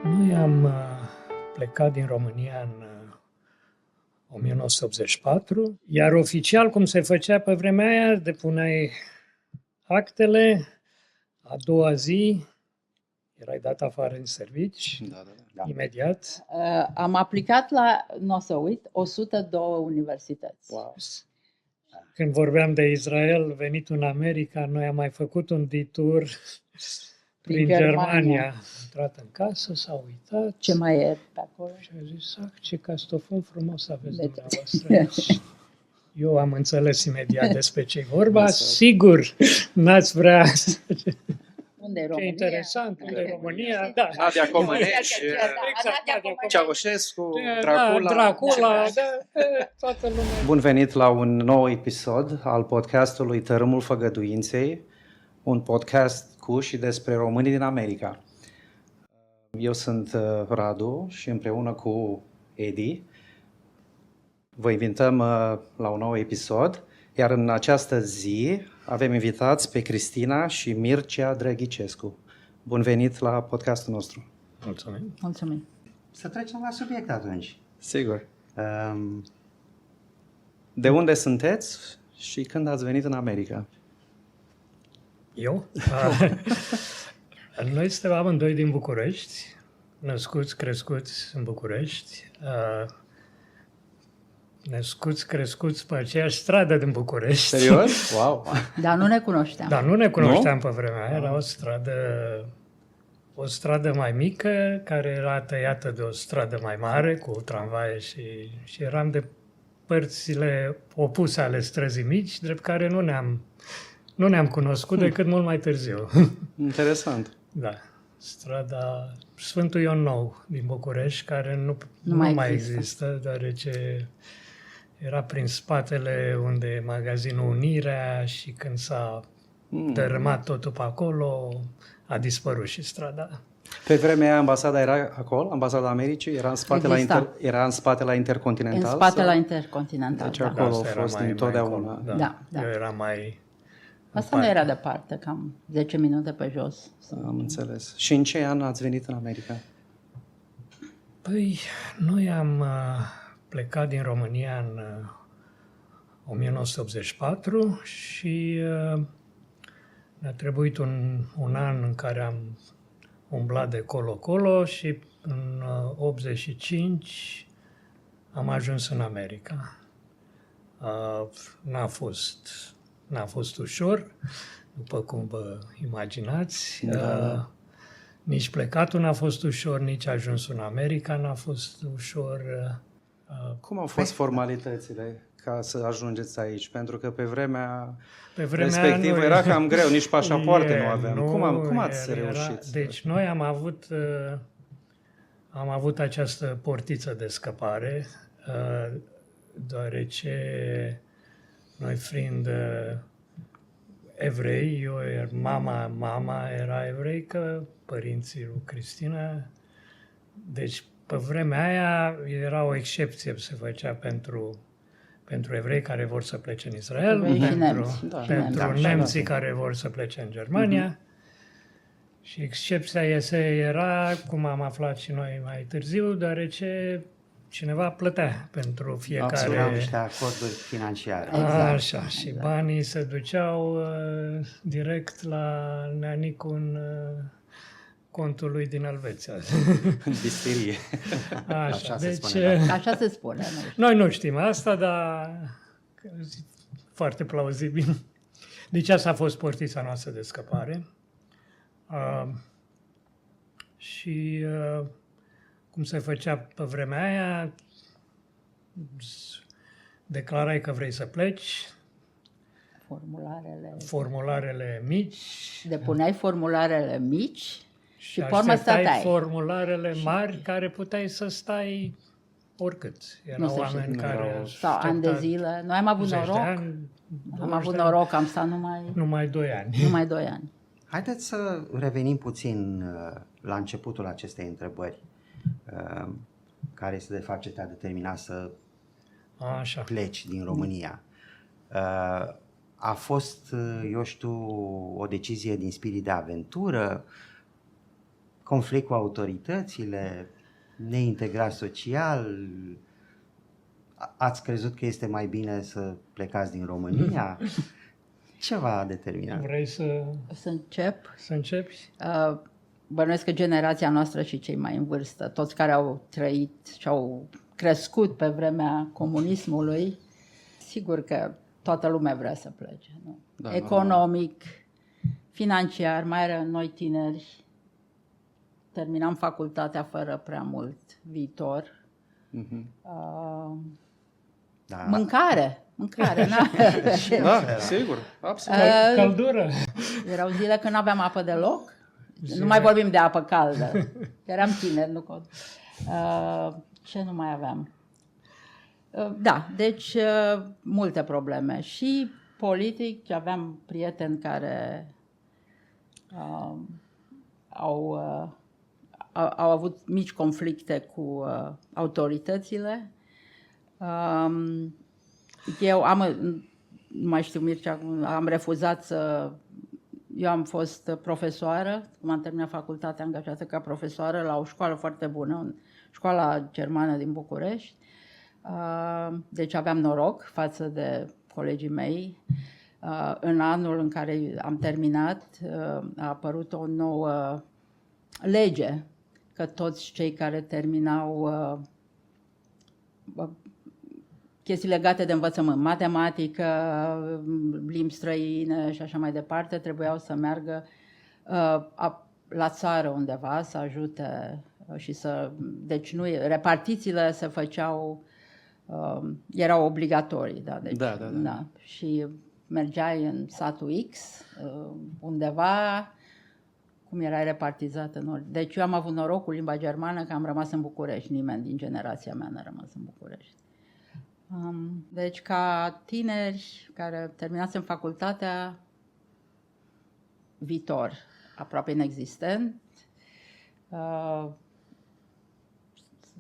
Noi am plecat din România în 1984, iar oficial, cum se făcea pe vremea aia, depuneai actele, a doua zi erai dat afară în servici, imediat. Am aplicat la, nu o să uit, 102 universități. Wow. Când vorbeam de Israel, venit în America, noi am mai făcut un detour prin Germania. Am intrat în casă, s-a uitat. Ce mai e pe acolo? Și a zis, ce castofon frumos aveți dumneavoastră aici. Eu am înțeles imediat despre ce-i vorba. Sigur, n-ați vrea... Unde e Ce România? interesant, unde e România. Da. Nadia Comăneci, Ceaușescu, Dracula. Dracula, toată lumea. Bun venit la un nou episod al podcastului Tărâmul Făgăduinței, un podcast cu și despre românii din America. Eu sunt Radu și împreună cu Edi vă invităm la un nou episod, iar în această zi avem invitați pe Cristina și Mircea Drăghicescu. Bun venit la podcastul nostru. Mulțumim. Mulțumim. Să trecem la subiect atunci. Sigur. De unde sunteți și când ați venit în America? Eu? Noi suntem amândoi din București, născuți, crescuți în București, născuți, crescuți pe aceeași stradă din București. Serios? Wow! Dar nu ne cunoșteam. Dar nu ne cunoșteam pe vremea aia, era o stradă mai mică, care era tăiată de o stradă mai mare, cu tramvaie și eram de părțile opuse ale străzii mici, drept care nu ne-am cunoscut decât mult mai târziu. Interesant. Da, strada Sfântul Ion Nou din București, care nu mai există, deoarece era prin spatele unde e magazinul Unirea și când s-a dărâmat totul pe acolo, a dispărut și strada. Pe vremea aia ambasada era acolo? Ambasada Americii? Era în spate la Intercontinental? În spate la Intercontinental. Deci acolo a fost întotdeauna. Da. Eu eram mai... Asta nu era departe, cam 10 minute pe jos. Am înțeles. Și în ce an ați venit în America? Păi, noi am plecat din România în 1984 și ne-a trebuit un an în care am umblat de colo-colo și în 85 am ajuns în America. N-a fost ușor, după cum vă imaginați. Da. Nici plecatul n-a fost ușor, nici ajunsul în America n-a fost ușor. Cum au fost formalitățile ca să ajungeți aici? Pentru că pe vremea respectivă era cam greu, nici pașapoarte nu aveam. Cum ați reușit? Deci noi am avut această portiță de scăpare, deoarece noi fiind evrei, mama era evreică, părinții lui Cristina, deci pe vremea aia era o excepție, se făcea pentru evrei care vor să plece în Israel, pentru nemții care vor să plece în Germania. Și excepția era, cum am aflat și noi mai târziu, deoarece cineva plătea pentru fiecare... Erau niște acorduri financiare. Așa, și banii se duceau direct la neanicul în contul lui din Elveția. În bisterie. Așa se spune. Noi nu știm asta, dar foarte plauzibil. Deci asta a fost portița noastră de scăpare. Și cum se făcea pe vremea aia, declarai că vrei să pleci, formularele mici. Depuneai formularele mici și pe urmă așteptai stăteai. formularele mari care puteai să stai oricât. Erau oameni care... Sau ani de zile. Noi am avut noroc. Am avut noroc, am stat numai 2 ani. Numai 2 ani. Haideți să revenim puțin la începutul acestei întrebări. Care este de fapt ce te-a determinat să pleci din România? A fost, eu știu, o decizie din spirit de aventură? conflict cu autoritățile, neintegrat social? Ați crezut că este mai bine să plecați din România? Ce v-a determinat? Vrei să încep? Să începi? Bănuiesc că generația noastră și cei mai în vârstă, toți care au trăit și au crescut pe vremea comunismului, sigur că toată lumea vrea să plece. Nu? Da, Economic, financiar, mai era noi tineri, terminam facultatea fără prea mult viitor. Da. Mâncare, na? Da, sigur, absolut. Căldură. Erau zile când nu aveam apă deloc. Nu mai vorbim de apă caldă. Eram tineri, nu cont. Ce nu mai aveam? Da, deci multe probleme. Și politic, aveam prieteni care au avut mici conflicte cu autoritățile. Eu nu mai știu, Mircea, am refuzat să... Eu am fost profesoară, cum am terminat facultatea, angajată ca profesoară la o școală foarte bună, școala germană din București. Deci aveam noroc față de colegii mei. În anul în care am terminat a apărut o nouă lege, că toți cei care terminau chestii legate de învățământ, matematică, limbi străine și așa mai departe, trebuiau să meargă la țară undeva, să ajute și să... Deci repartițiile se făceau, erau obligatorii, da? Deci, da. Și mergeai în satul X, undeva, cum erai repartizat în ori. Deci eu am avut noroc cu limba germană că am rămas în București, nimeni din generația mea n-a rămas în București. Deci ca tineri care terminasem facultatea, viitor aproape inexistent,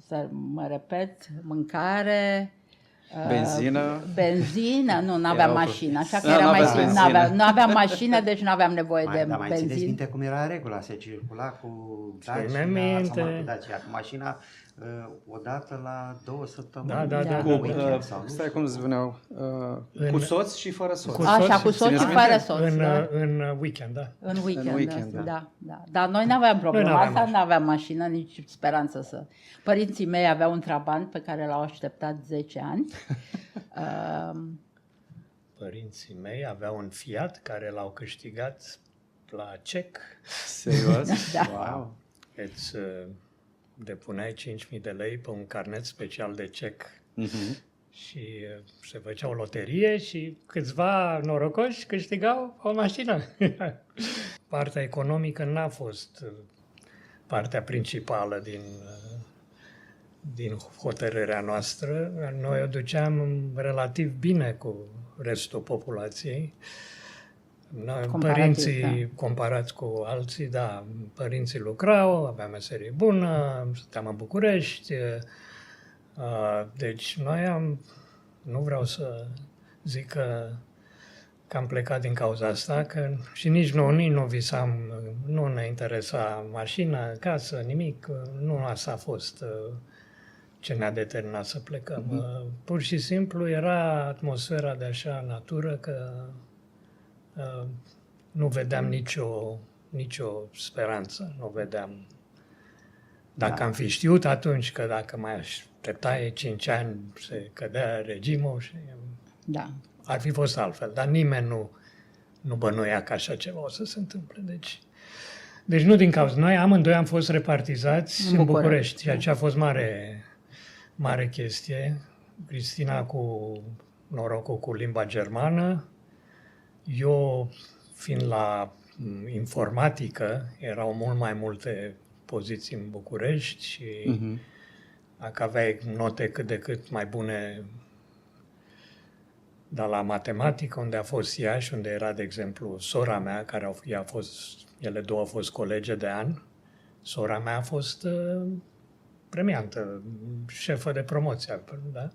să mă repet, mâncare, benzină, nu aveam mașină, așa că era mai simplu. Nu aveam mașină, deci nu aveam nevoie de benzină. Mai țineți minte cum era regula? Se circula cu Dacia, cu mașina o dată la 2 săptămâni. Da. Stai cum spuneau, cu soț și fără soț. Așa, cu soț și fără soț. În weekend, da. În weekend, da. Dar noi nu aveam problema asta, nu aveam mașină, nici speranță să... Părinții mei aveau un Trabant pe care l-au așteptat 10 ani. Părinții mei aveau un Fiat care l-au câștigat la cec. Serios? Da. Wow. Îți depuneai 5.000 de lei pe un carnet special de cec și se făcea o loterie și câțiva norocoși câștigau o mașină. Partea economică n-a fost partea principală din hotărârea noastră. Noi o duceam relativ bine cu restul populației. Părinții, comparați cu alții, da, părinții lucrau, aveam meserie bună, stăteam în București, deci noi nu vreau să zic că am plecat din cauza asta, că și nici nu visam, nu ne interesa mașina, casă, nimic, nu asta a fost ce ne-a determinat să plecăm. Pur și simplu era atmosfera de așa natură că nu vedeam nicio speranță, nu vedeam. Dacă am fi știut atunci că dacă mai așteptai 5 ani se cădea regimul și ar fi fost altfel, dar nimeni nu bănuia că așa ceva o să se întâmple. Deci nu din cauza. Noi amândoi am fost repartizați în București, ceea ce a fost mare chestie. Cristina cu norocul cu limba germană, eu fiind la informatică, erau mult mai multe poziții în București și dacă aveai note cât de cât mai bune, dar la matematică, unde a fost ea și unde era, de exemplu, sora mea, ele două au fost colege de an, sora mea a fost premiantă, șefă de promoție, da?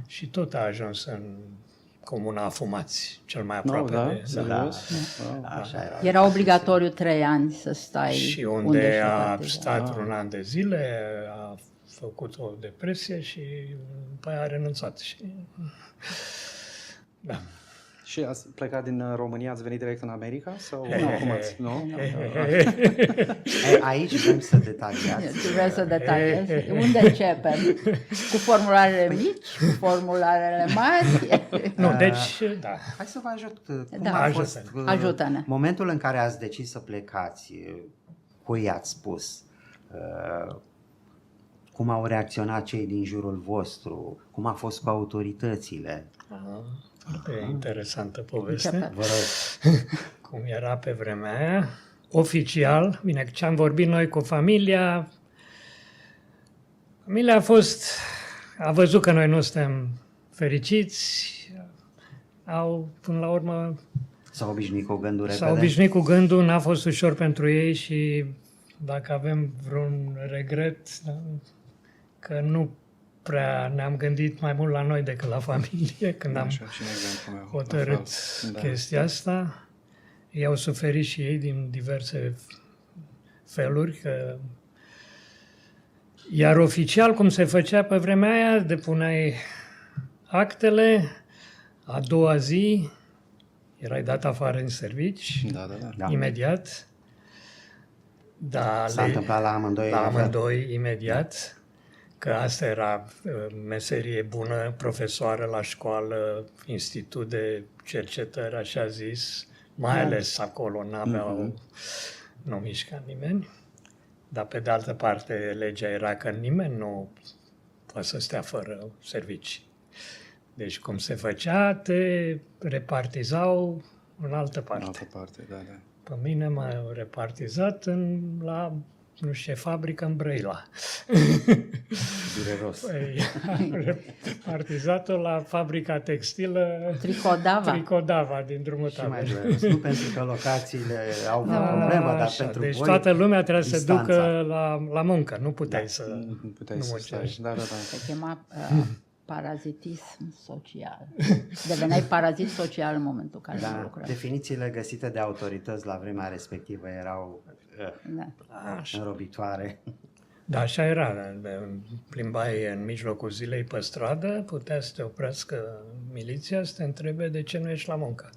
Și tot a ajuns în Comuna Afumați, cel mai aproape da, de... serios? Așa era. Era obligatoriu 3 ani să stai Și unde a partizat. stat un an de zile, a făcut o depresie și după aia a renunțat. Și... Da. Și ați plecat din România, ați venit direct în America? Sau cum ați? Nu? Aici vrem să detaliați. Tu vrei să detaliezi? Unde începem? Cu formularele mici? Cu formularele mari? Nu, deci, da. Hai să vă ajut. Cum Da. a fost Ajută-ne. momentul în care ați decis să plecați? Cui i-ați spus? Cum au reacționat cei din jurul vostru? Cum a fost cu autoritățile? Foarte interesantă poveste. Începe. Vă rog. Cum era pe vremea aia. Oficial, bine, ce am vorbit noi cu familia, familia a văzut că noi nu suntem fericiți, până la urmă, S-au obișnuit cu gândul repede? s-au obișnuit cu gândul, n-a fost ușor pentru ei și dacă avem vreun regret, da, că nu prea ne-am gândit mai mult la noi decât la familie când am Așa, și exemplu meu, hotărât la fel. chestia asta. Ei au suferit și ei din diverse feluri. Iar oficial, cum se făcea pe vremea aia, depuneai actele, a doua zi erai dat afară în servici, Da. imediat. Da, S-a întâmplat la amândoi? la la fel? amândoi imediat, că asta era meserie bună, profesoară la școală, institut de cercetări, așa zis, mai ales acolo nu mișca nimeni, dar pe de altă parte legea era că nimeni nu poate să stea fără servicii. Deci cum se făcea, te repartizau în altă În parte. altă parte, da. Pe mine m-au repartizat la, nu știu ce, fabrică în Brăila. Dureros. Păi, repartizat-o la fabrica textilă Tricodava. din drumul Și mai Taberei. dureros. Nu pentru că locațiile au vreo problemă, dar Așa, pentru deci voi toată lumea trebuia să se distanța. ducă la muncă, nu puteai să... Nu puteai nu să muncești. stai. Da. Se chema parazitism social. Deveneai parazit social în momentul în care nu Da, lucrai. definițiile găsite de autorități la vremea respectivă erau Da. înrobitoare. Da, așa era. Plimbai în mijlocul zilei pe stradă, putea să te oprească miliția, să te întrebe de ce nu ești la muncă.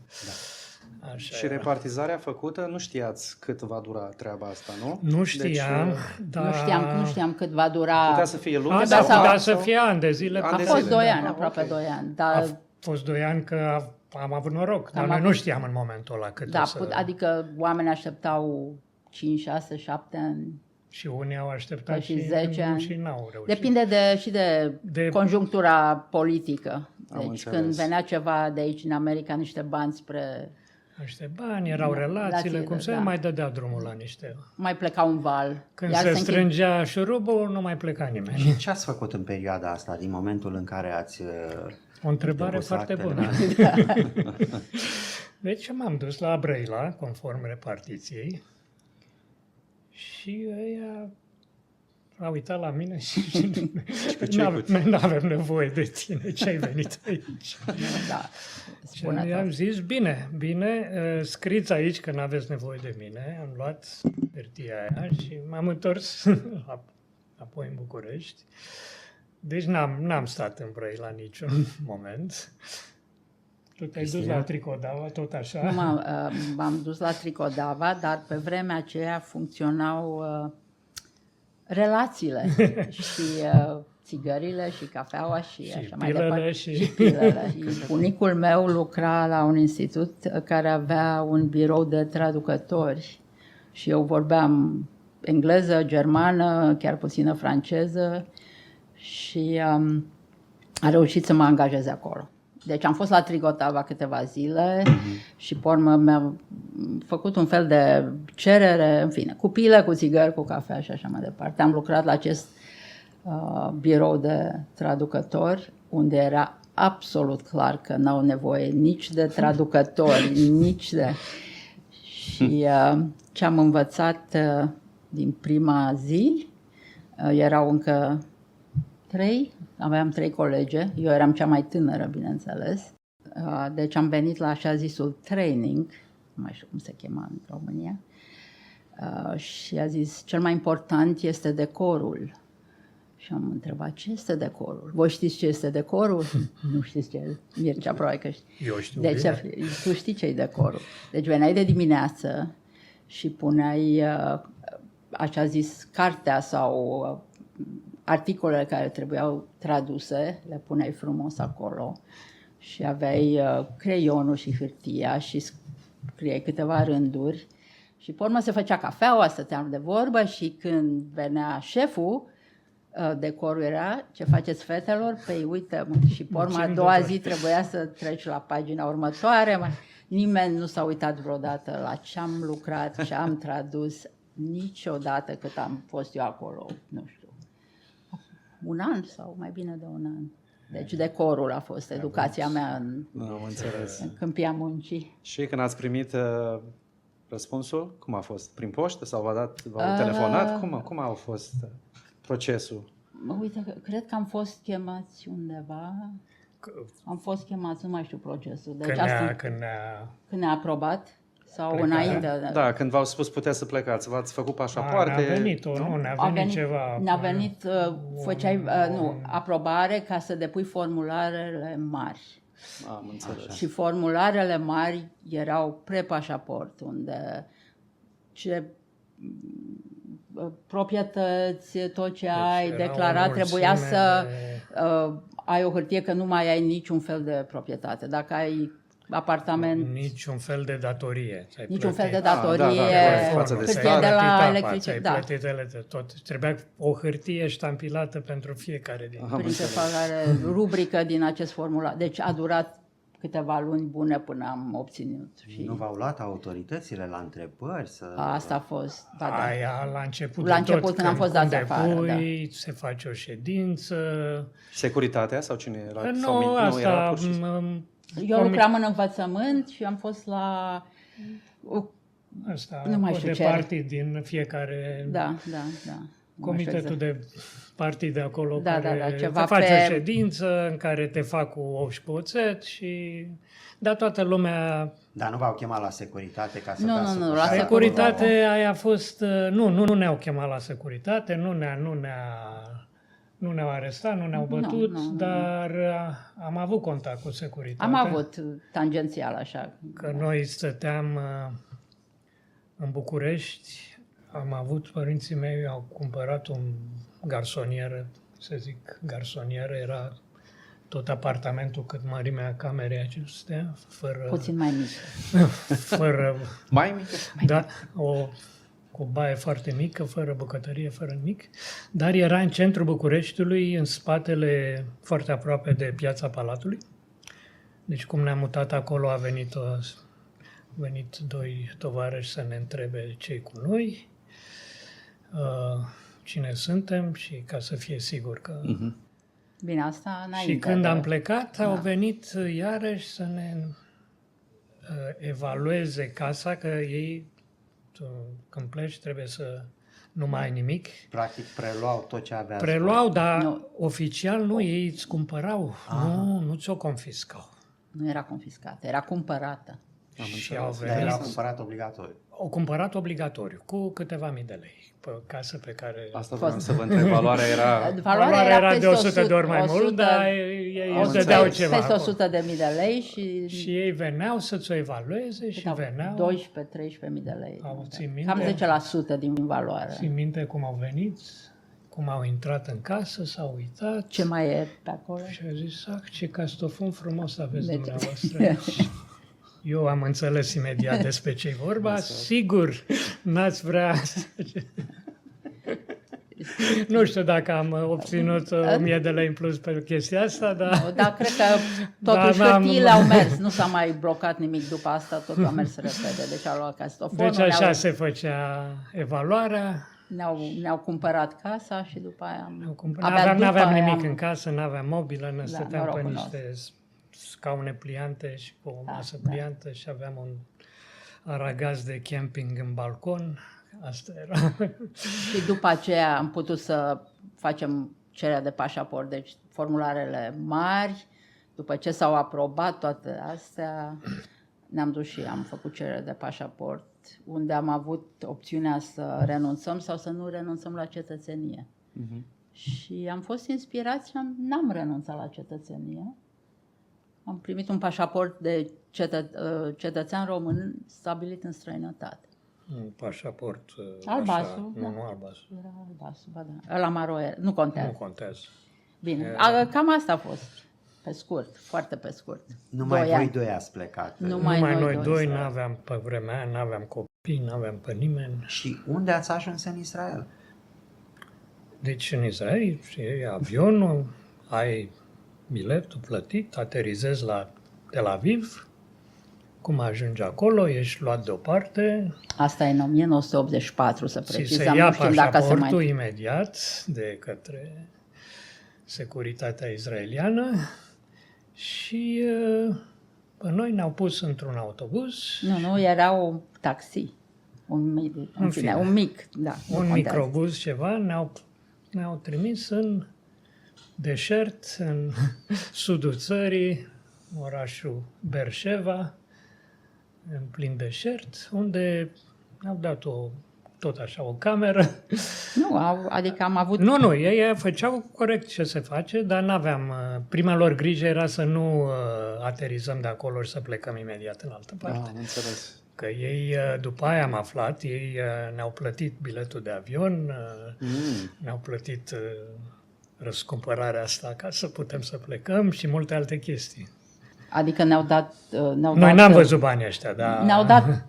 Așa Și era. repartizarea făcută, nu știați cât va dura treaba asta, nu? Nu știam, Deci, dar... Nu știam cât va dura. putea să fie luni Asta sau- putea să fie ani de zile. Ani A de fost zile, 2 da. ani, aproape Ok. 2 ani. A Dar, fost 2 ani că am avut noroc, dar Am noi nu avut- știam în momentul ăla cât da, o să... adică oamenii așteptau 5, 6, 7 ani. Și unii au așteptat Și 10 ani. și n-au reușit. Depinde și de conjunctura politică. Deci înțeles. când venea ceva de aici în America, niște bani spre... Niște bani, erau relațiile, relațiile, cum se da. mai dădea drumul la niște... Mai pleca un val. Când Iar se închid- strângea șurubul, nu mai pleca nimeni. Ce ați făcut în perioada asta, din momentul în care ați... O întrebare depus foarte actele? bună. Deci m-am dus la Brăila, conform repartiției, și ăia a uitat la mine și nu avem nevoie de tine, ce ai venit aici. Da, Și spune i-am tot. zis, bine, scriți aici că nu aveți nevoie de mine. Am luat hârtia aia și m-am întors apoi în București. Deci n-am stat în Brăila niciun moment. Tu te-ai dus Cristina? la Tricodava, tot așa? Nu m-am dus la Tricodava, dar pe vremea aceea funcționau relațiile și țigările și cafeaua și așa mai pilele departe. și- Pilele. Și bunicul meu lucra la un institut care avea un birou de traducători și eu vorbeam engleză, germană, chiar puțină franceză și a reușit să mă angajeze acolo. Deci am fost la Tricodava câteva zile și pe urmă mi-a făcut un fel de cerere, în fine, cu pile, cu țigări, cu cafea și așa mai departe. Am lucrat la acest birou de traducători, unde era absolut clar că n-au nevoie nici de traducători, nici de... Și ce am învățat din prima zi, erau încă 3, aveam 3 colege, eu eram cea mai tânără, bineînțeles. Deci am venit la așa zisul training, nu mai știu cum se chema în România, și a zis, cel mai important este decorul. Și am întrebat, ce este decorul? Voi știți ce este decorul? Nu știți ce? Mircea, probabil că știi. Eu știu deci, bine. tu știi ce e decorul. Deci veneai de dimineață și puneai, așa zis, cartea sau articolele care trebuiau traduse, le puneai frumos acolo și aveai creionul și hârtia și scriei câteva rânduri și pe urmă se făcea cafeaua, stăteam de vorbă și când venea șeful, decorul era, ce faceți fetelor? Păi uite, și pe urmă a doua zi trebuia să treci la pagina următoare. Nimeni nu s-a uitat vreodată la ce am lucrat, ce am tradus, niciodată cât am fost eu acolo, nu știu, un an sau mai bine de un an. Deci decorul a fost educația mea în câmpia muncii. Și când ați primit răspunsul, cum a fost? Prin poștă sau v-au telefonat? Cum a fost procesul? Uite, cred că am fost chemați undeva. Am fost chemați, nu mai știu procesul. Deci când ne-a aprobat sau plecat. Înainte. Da, când v-au spus puteți să plecați, v-ați făcut pașapoarte. Ne-a venit, ne-a venit ceva. Ne-a venit, făceai, aprobare ca să depui formularele mari. Am înțeles. Și formularele mari erau pre-pașaport, unde ce proprietăți, tot ce ai declarat, trebuia să ai o hârtie că nu mai ai niciun fel de proprietate. Dacă ai apartament... Niciun fel de datorie. Niciun fel de datorie, hârtie de la electricitate. Da. Plătit tot. Trebuia o hârtie ștampilată pentru fiecare din printre fiecare rubrică din acest formular. Deci a durat câteva luni bune până am obținut. Și nu v-au luat autoritățile la întrebări? Asta a fost. Aia la început. La început, când am fost dați afară. Se face o ședință. Securitatea sau cine era? Nu, asta... Eu lucram în învățământ și am fost la... Asta nu mai știu ce partid din fiecare... Da. Comitetul de partid de acolo care ceva te face o ședință în care te fac cu ou și cu oțet și... Dar toată lumea... Dar nu v-au chemat la securitate ca să... Nu, la securitate aia a fost... Nu ne-au chemat la securitate, nu ne-au arestat, nu ne-au bătut, dar am avut contact cu securitatea. Am avut tangențial așa. Că noi stăteam în București, părinții mei au cumpărat un garsonier, garsonieră, era tot apartamentul cât mărimea camerei acestea, fără... Puțin mai mic. Fără... Mai mic? Da, cu o baie foarte mică, fără bucătărie, fără nimic, dar era în centrul Bucureștiului, în spatele, foarte aproape de Piața Palatului. Deci cum ne-am mutat acolo, a venit doi tovarăși să ne întrebe ce-i cu noi, cine suntem și ca să fie sigur că... Bine, asta înainte. Și când am plecat, au venit iarăși să ne evalueze casa, că ei... Când pleci trebuie să nu mai ai nimic. Practic preluau tot ce aveați. Preluau, dar oficial nu, ei îți cumpărau. Nu ți-o confiscau. Nu era confiscată, era cumpărată. Dar era cumpărat obligatoriu. O cumpărat obligatoriu, cu câteva mii de lei pe casă pe care... Asta vreau să vă întreb, valoarea era... Valoarea era de 100 de ori mai mult, dar ei îți dădeau ceva. Peste 100 de mii de lei și ei veneau să-ți o evalueze și veneau... 12-13 mii de lei. Minte, cam 10% din valoare. Țin minte cum au venit, cum au intrat în casă, s-au uitat. Ce mai e pe acolo? Și au zis, ce castofon frumos aveți dumneavoastră. Eu am înțeles imediat despre ce-i vorba. Sigur, n-ați vrea... Nu știu dacă am obținut 1000 de lei în plus pe chestia asta, dar... Dar cred că totuși hârtiile au mers. Nu s-a mai blocat nimic după asta, totul a mers repede. Deci au luat castofonul. Deci așa se făcea evaluarea. Ne-au cumpărat casa și după aia n-aveam nimic în casă, n-aveam mobilă, ne stăteam pe niște scaune pliante și pe o masă pliantă și aveam un aragaz de camping în balcon. Asta era. Și după aceea am putut să facem cererea de pașaport, deci formularele mari, După ce s-au aprobat toate astea, ne-am dus și am făcut cerere de pașaport, unde am avut opțiunea să renunțăm sau să nu renunțăm la cetățenie. Și am fost inspirați și n-am renunțat la cetățenie. Am primit un pașaport de cetățean român stabilit în străinătate. Un pașaport Albastru, așa, da. nu albastru. Era albastru, ba da. Ăla maro era, nu contează. Nu contează. Bine, cam asta a fost. Pe scurt, foarte pe scurt. Numai 2 ani. voi 2 ați plecat. Numai Noi doi să- n-aveam pe vremea aia, n-aveam copii, n-aveam pe nimeni. Și unde ați ajuns în Israel? Deci în Israel e avionul, ai biletul plătit, aterizezi la Tel Aviv, cum ajungi acolo, ești luat deoparte, Asta e în 1984, să ți se precizăm. ia Nu știm dacă se pașaportul mai... imediat de către securitatea izraeliană și pe noi ne-au pus într-un autobuz, Nu, era un taxi. Un mic, În fine. un mic, da. nu un contează. microbuz ceva, ne-au trimis în deșert, în sudul țării, orașul Beersheva, în plin deșert, unde ne-au dat tot așa o cameră. Nu, adică am avut... Nu, ei făceau corect ce se face, dar n-aveam, prima lor grijă era să nu aterizăm de acolo și să plecăm imediat în altă parte. Am înțeles. Că ei, după aia am aflat, ei ne-au plătit biletul de avion, ne-au plătit răscumpărarea asta ca să putem să plecăm și multe alte chestii. Adică ne-au dat... Noi n-am văzut banii ăștia, dar... Ne-au dat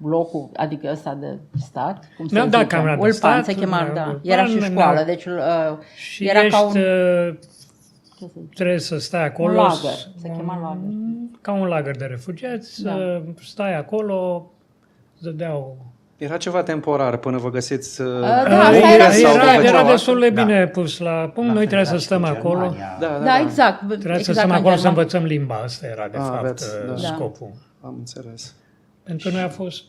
locul, adică ăsta de stat, cum se Ne-au dat zice, camera de Ulpan, stat, se chema, da. Ulpan, Era și școală, ne-au- deci Și era ești, ca un... ce să zic, trebuie să stai acolo... Un lagăr, se chema lagăr. Ca un lagăr de refugiați, Da. stai acolo, îți dădeau... Era ceva temporar până vă găsiți Da, asta muncă era sau și- vă făceau era altceva? destul de Da. bine pus la punct. La Noi fel trebuia era să și stăm cu acolo. Germania. Da, exact. Trebuia exact să stăm ca în acolo să Germania. învățăm limba. Asta era, de fapt, aveți, da. scopul. Am înțeles. Pentru noi a fost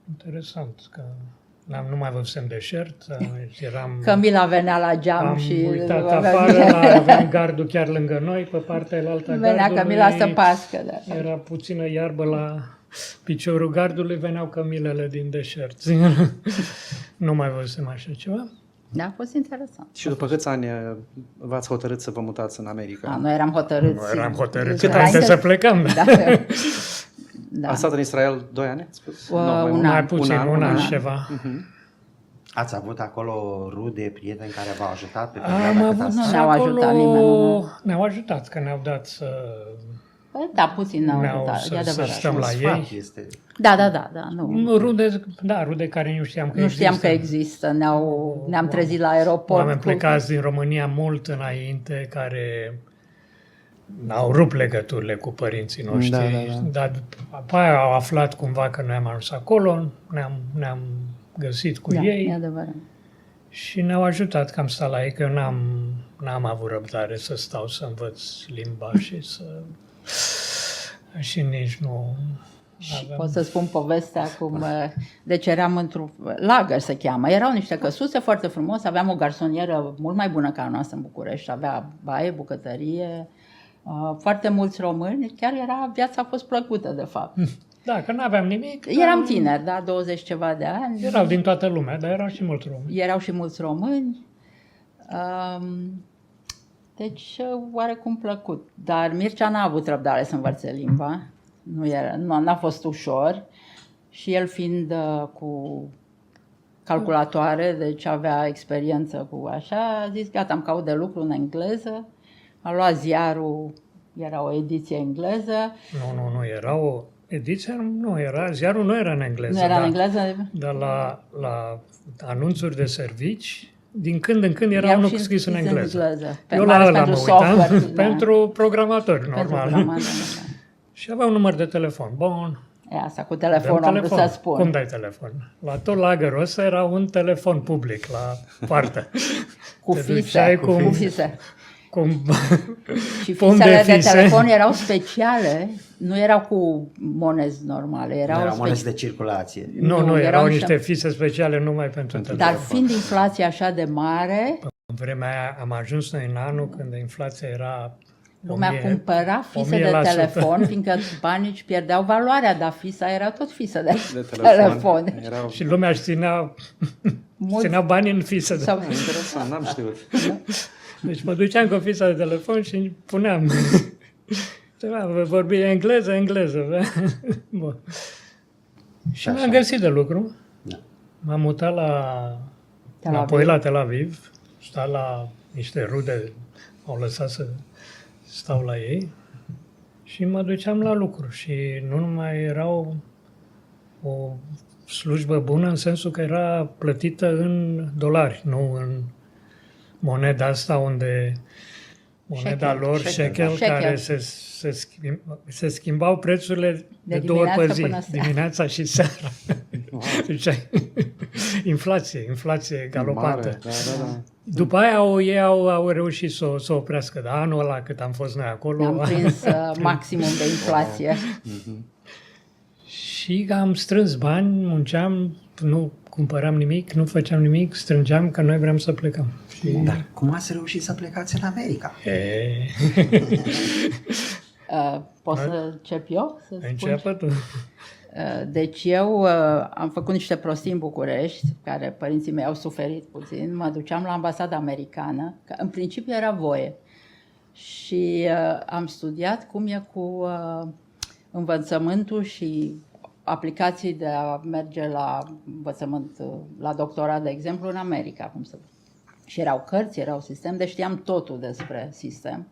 interesant, că nu mai văzusem deșert, eram... Camila venea la geam Am și... uitat afară, aveam gardul chiar lângă noi, pe partea elaltă a Venea gardului. Camila să pască, da. Era puțină iarbă la piciorul gardului, veneau cămilele din deșert. Nu mai văzusem așa ceva. Da, a fost interesant. Și după câți ani v-ați hotărât să vă mutați în America? Noi eram hotărâți. Nu eram hotărâți Cât înainte să plecăm. Da. Da. Ați stat în Israel 2 ani? ați spus? Un Nu, mai an. mult. Mai puțin, un an an. și ceva. Ați avut acolo rude, prieteni care v-au ajutat pe Am perioada cât avut ați Nu stat? ne-au ajutat nimeni, nu. Ne-au ajutat, că ne-au dat să... Păi, da, puțin ne-au Ne-au ajutat, să- e să adevărat. stăm Un la sfat ei. este... Da, nu. Rude care nu știam că Nu știam există. că există, ne-am trezit la aeroport. Oameni plecați din România mult înainte, care au rupt legăturile cu părinții noștri. Da. Dar după aia au aflat cumva că noi am ajuns acolo, ne-am găsit cu Da, ei e adevărat. și ne-au ajutat că am stat la ei, că eu n-am avut răbdare să stau să învăț limba și să... Și nici nu... Și aveam- pot să spun povestea cum... Deci eram într-un lagăr, se cheamă. Erau niște căsuțe foarte frumos, aveam o garsonieră mult mai bună ca a noastră în București, avea baie, bucătărie, foarte mulți români, chiar viața a fost plăcută, de fapt. Da, că n-aveam nimic. Eram tineri, da, 20 ceva de ani. Erau din toată lumea, dar erau și mulți români. Erau și mulți români. Deci, oarecum plăcut. Dar Mircea n-a avut răbdare să învățe limba. N-a fost ușor. Și el fiind cu calculatoare, deci avea experiență cu așa, a zis, gata, am caut de lucru în engleză. A luat ziarul, era o ediție engleză. Nu, era o ediție, ziarul nu era în engleză. Nu era în engleză? Dar la anunțuri de servici, din când în când era Erau unul și scris în engleză. Mai Eu la ales ăla pentru mă uitam, software, da. pentru programatori, Pentru normal. programare, da. Și avea un număr de telefon. Bun. E asta, cu dăm telefonul am vrut să spun. Cum dai telefon? La tot lagărul ăsta era un telefon public, la poartă. Cu Te fise, duceai cu fise. Și pom fisele de fise. telefon erau speciale, nu erau cu monezi normale, Erau monezi de circulație. Nu, erau niște niște- fise speciale numai pentru telefon. Dar fiind inflația așa de mare, În vremea aia am ajuns noi în anul când inflația era lumea 1000, cumpăra fise de 1000%. telefon, fiindcă banii își pierdeau valoarea, dar fisa era tot fisă de De telefon. Erau... Și lumea își ținea Mulți- bani în fisă. Sau- Interesant, n-am știut. Deci mă duceam cu fisa de telefon și puneam. Vorbi engleză. Bun. Și Așa. m-am găsit de lucru. Da. M-am mutat înapoi la Tel Aviv. Sta la niște rude, m-au lăsat să stau la ei. Și mă duceam la lucru. Și nu numai era o slujbă bună în sensul că era plătită în dolari, nu în moneda asta unde moneda Shekel, lor, shekel, shekel, da. care Shekel. se schimbau prețurile de 2 ori pe dimineață zi, până seara. dimineața și seara. Ziceai, inflație galopantă. Mare, da. După aia ei au reușit să o oprească, dar anul ăla cât am fost noi acolo... Ne-am prins maximum de inflație. Și am strâns bani, munceam, nu cumpăram nimic, nu făceam nimic, strângeam că noi vrem să plecăm. Și Dar cum ați reușit să plecați în America? Pot să încep eu? Să spun? înceapă tu. Deci eu am făcut niște prostii în București, care părinții mei au suferit puțin. Mă duceam la ambasada americană, că în principiu era voie. Și am studiat cum e cu învățământul și aplicații de a merge la învățământ, la doctorat, de exemplu, în America. Și erau cărți, erau sistem, deci știam totul despre sistem.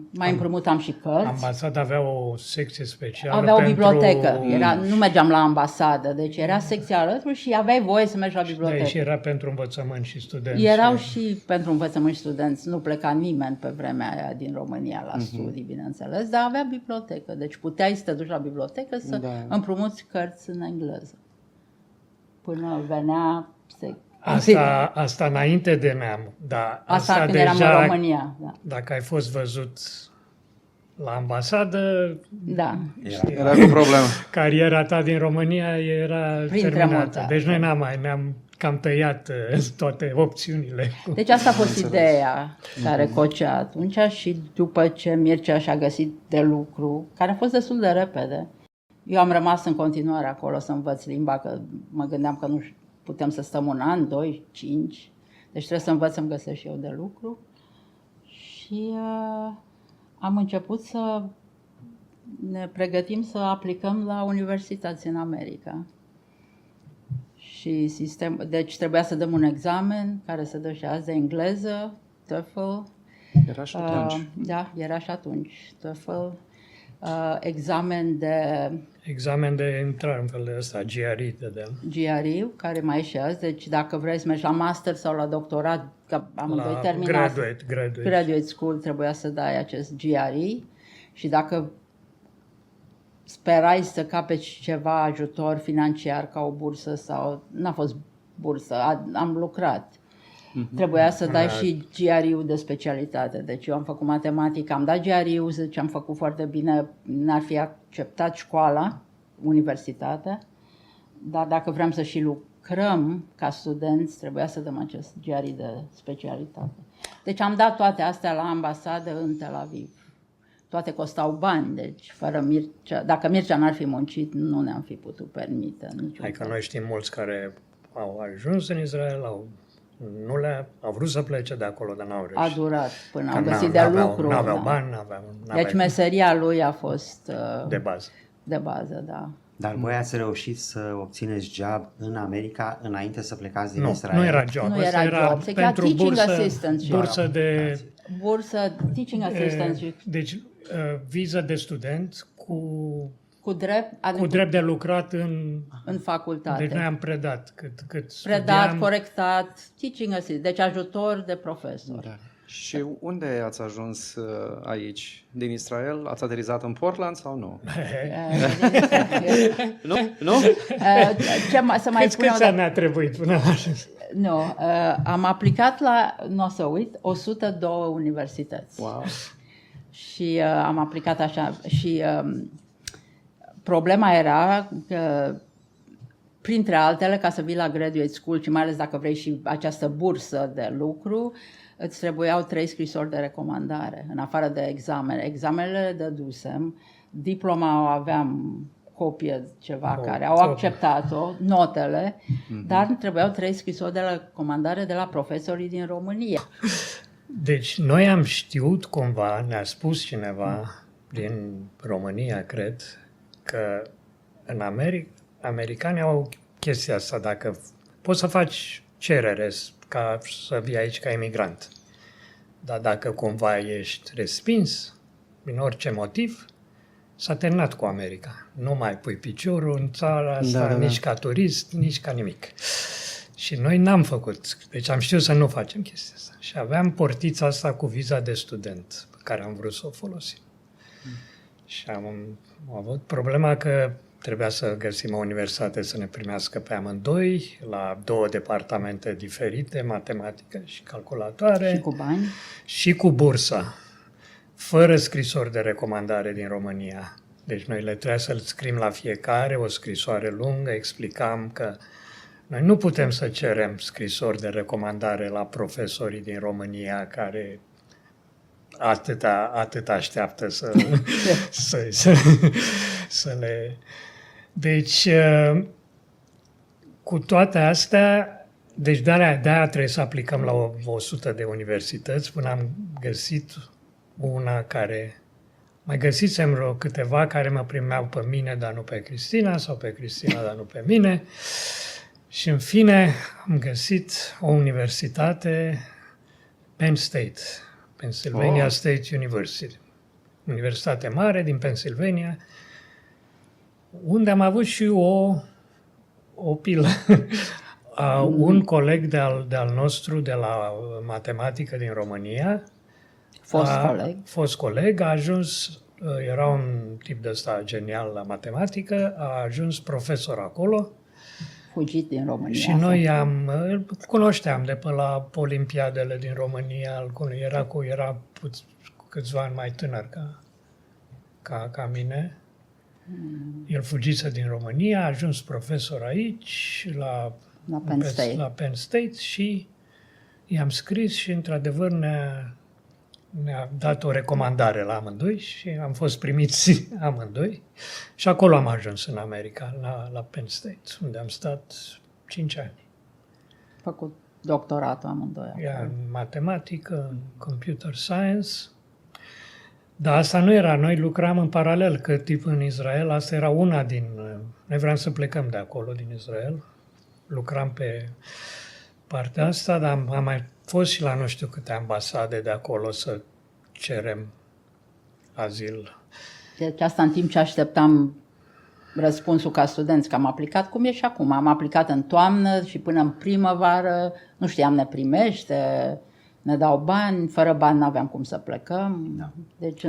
Mai împrumutam și cărți. Ambasada avea o secție specială Avea o pentru... bibliotecă, nu mergeam la ambasadă, deci era secția alături și aveai voie să mergi la bibliotecă. Și era pentru învățământ și studenți. Erau și pentru învățământ și studenți, nu pleca nimeni pe vremea aia din România la studii, bineînțeles, dar avea bibliotecă, deci puteai să te duci la bibliotecă să împrumuți cărți în engleză. Până venea... Asta înainte de neam, dar Asta când deja, eram în România, da. Dacă ai fost văzut la ambasadă, Da. Era cu problemă. cariera ta din România era Printre terminată. multe. Deci noi ne-am cam tăiat toate opțiunile. Deci asta a fost ideea care cocea atunci și după ce Mircea și-a găsit de lucru, care a fost destul de repede, eu am rămas în continuare acolo să învăț limba, că mă gândeam că nu putem să stăm 1 an, 2, 5, deci trebuie să învăț să-mi găsesc și eu de lucru. Și am început să ne pregătim să aplicăm la universități în America. Și deci trebuia să dăm un examen care se dă și azi de engleză, TOEFL. Era și atunci. Da, era și atunci, TOEFL. Examen de intrare, în fel de ăsta, GRE dădeam. GRE, care mai e și azi, deci dacă vrei să mergi la master sau la doctorat, că amândoi terminați, graduate school, trebuia să dai acest GRE și dacă sperai să capeți ceva ajutor financiar ca o bursă sau, n-a fost bursă, am lucrat. Trebuia să dai și GRE-ul de specialitate. Deci eu am făcut matematică, am dat GRE-ul, zice, am făcut foarte bine, n-ar fi acceptat școala, universitatea, dar dacă vrem să și lucrăm ca studenți, trebuia să dăm acest GRE de specialitate. Deci am dat toate astea la ambasadă în Tel Aviv. Toate costau bani, deci fără Mircea, dacă Mircea n-ar fi muncit, nu ne-am fi putut permite niciun Hai că fel. noi știm mulți care au ajuns în Israel, au vrut să plece de acolo, dar n-au reușit. A durat până Că au găsit de lucru. N-aveau da. bani, Deci meseria lui a fost de bază. de bază, da. Dar voi ați reușit să obțineți job în America înainte să plecați din Israel? Nu era job. Nu Asta era job, se chema pentru teaching assistant. bursă de... Bursă, teaching assistant Deci, viză de student cu drept, drept de lucrat în facultate. Deci noi am predat cât studiam. Predat, corectat, teaching assistant, deci ajutor de profesor. Da. Și unde ați ajuns aici? Din Israel? Ați aterizat în Portland sau nu? Nu? Să mai spun Câți ani ne-a trebuit până la ajuns? Nu, am aplicat la, nu o să uit, 102 universități. Wow. Și am aplicat așa și problema era că, printre altele, ca să vii la graduate school și mai ales dacă vrei și această bursă de lucru, îți trebuiau 3 scrisori de recomandare, în afară de examene. Examenele le dădusem, diploma o aveam copie ceva care au acceptat-o, notele, dar trebuiau 3 scrisori de recomandare de la profesorii din România. Deci noi am știut cumva, ne-a spus cineva din România, cred, că în americanii au chestia asta, dacă poți să faci cerere ca să vii aici ca imigrant, dar dacă cumva ești respins, din orice motiv, s-a terminat cu America. Nu mai pui piciorul în țara asta, nici ca turist, nici ca nimic. Și noi n-am făcut. Deci am știut să nu facem chestia asta. Și aveam portița asta cu viza de student, pe care am vrut să o folosim. Și am avut problema că trebuia să găsim o universitate să ne primească pe amândoi, la 2 departamente diferite, matematică și calculatoare. Și cu bani. Și cu bursa, fără scrisori de recomandare din România. Deci noi le trebuia să-l scriem la fiecare, o scrisoare lungă, explicam că noi nu putem să cerem scrisori de recomandare la profesorii din România care atât așteaptă să le... Deci, cu toate astea, deci de-aia trebuie să aplicăm la 100 de universități până am găsit una care... Mai găsisem vreo câteva care mă primeau pe mine, dar nu pe Cristina, sau pe Cristina, dar nu pe mine. Și în fine am găsit o universitate, Penn State, Pennsylvania State University, universitate mare din Pennsylvania, unde am avut și o pilă. Un coleg de-al nostru de la matematică din România, fost coleg, a ajuns, era un tip de ăsta genial la matematică, a ajuns profesor acolo. Fugit din România. Și noi îl cunoșteam de pe la olimpiadele din România, era cu câțiva ani mai tânăr ca mine. El fugise din România, a ajuns profesor aici, la Penn State și i-am scris și într-adevăr ne-a dat o recomandare la amândoi și am fost primiți amândoi și acolo am ajuns în America, la Penn State, unde am stat 5 ani. Făcut doctoratul amândoi. În matematică, în computer science. Dar asta nu era, noi lucram în paralel, că tip în Israel, asta era una din... Noi vreau să plecăm de acolo, din Israel. Lucram pe partea asta, dar am mai fost și la nu știu câte ambasade de acolo să cerem azil. Deci asta în timp ce așteptam răspunsul ca studenți, că am aplicat, cum e și acum. Am aplicat în toamnă și până în primăvară, nu știam, ne primește, ne dau bani, fără bani n-aveam cum să plecăm. Da. Deci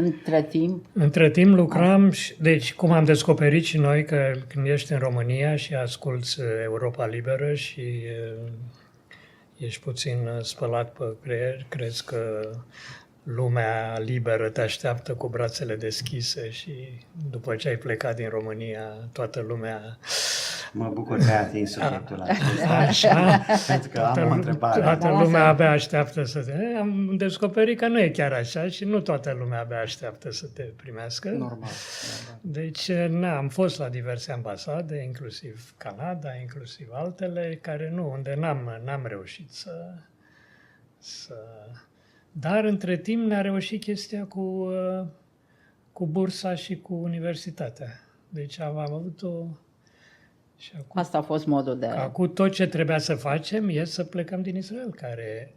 între timp lucram, deci cum am descoperit și noi că când ești în România și asculți Europa Liberă și ești puțin spălat pe creier, crezi că lumea liberă te așteaptă cu brațele deschise și după ce ai plecat din România, toată lumea... Mă bucur că ai atins subiectul acesta. Așa. Pentru că am o întrebare. Toată lumea abia așteaptă să te... Am descoperit că nu e chiar așa și nu toată lumea abia așteaptă să te primească. Normal. Deci, am fost la diverse ambasade, inclusiv Canada, inclusiv altele, unde n-am reușit să... Dar între timp ne-a reușit chestia cu bursa și cu universitatea. Deci am avut și acum, asta a fost modul de... Acum tot ce trebuia să facem e să plecăm din Israel, care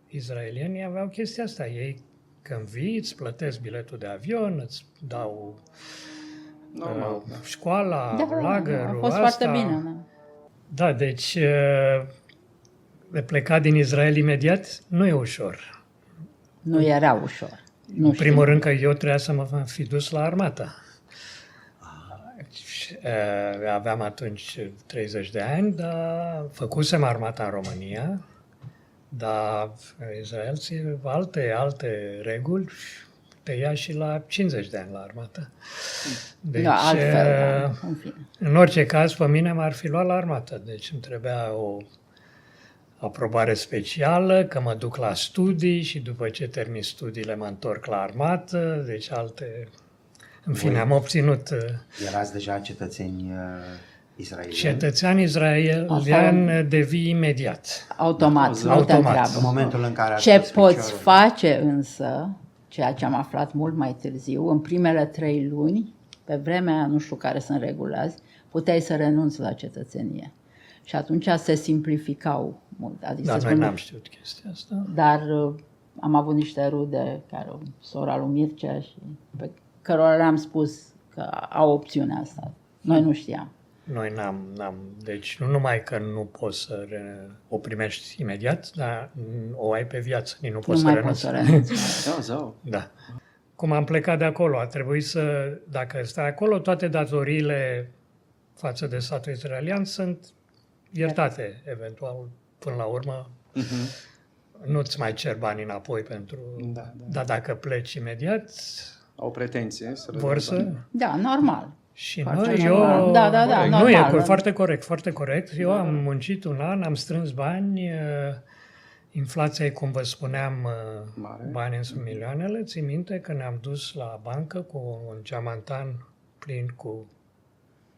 israelienii aveau chestia asta. Ei când vii, îți plătesc biletul de avion, îți dau școala, lagărul. A fost foarte bine. Da, deci de plecat din Israel imediat nu e ușor. Nu era ușor. În primul rând că eu trebuia să mă fi dus la armată. Deci aveam atunci 30 de ani, dar făcusem armata în România, dar israelții alte reguli, te ia și la 50 de ani la armată. Deci, altfel, în fine. În orice caz, pe mine m-ar fi luat la armată, deci îmi trebuia o aprobare specială, că mă duc la studii și după ce termin studiile mă întorc la armată, deci alte... În fine, am obținut... Erați deja cetățeni israelieni? Cetățean israelian devii imediat. Automat, nu te Automat. întreabă. În momentul în care ați Ce pus poți piciorul. face însă, ceea ce am aflat mult mai târziu, în primele 3 luni, pe vremea aia, nu știu care sunt regulile azi, puteai să renunți la cetățenie. Și atunci se simplificau mult. Adică Dar se noi spune- n-am știut chestia asta. Dar am avut niște rude, care sora lui Mircea, și pe cărora le-am spus că au opțiunea asta. Noi nu știam. Noi n-am. Deci nu numai că nu poți să o primești imediat, dar o ai pe viață. Nu poți Nu să mai poți renunți. să renunți. Zău. Da. Cum am plecat de acolo, a trebuit să, dacă stai acolo, toate datoriile față de statul israelian sunt iertate, eventual, până la urmă. Nu-ți mai cer bani înapoi pentru... Da. Dar dacă pleci imediat, Au pretenție să vor să... Da, normal. Și Foarte noi, normal. Da, nu e normal. foarte corect, foarte corect. Eu am muncit un an, am strâns bani, inflația e, cum vă spuneam, Mare. bani în milioanele. Țin minte că ne-am dus la bancă cu un geamantan plin cu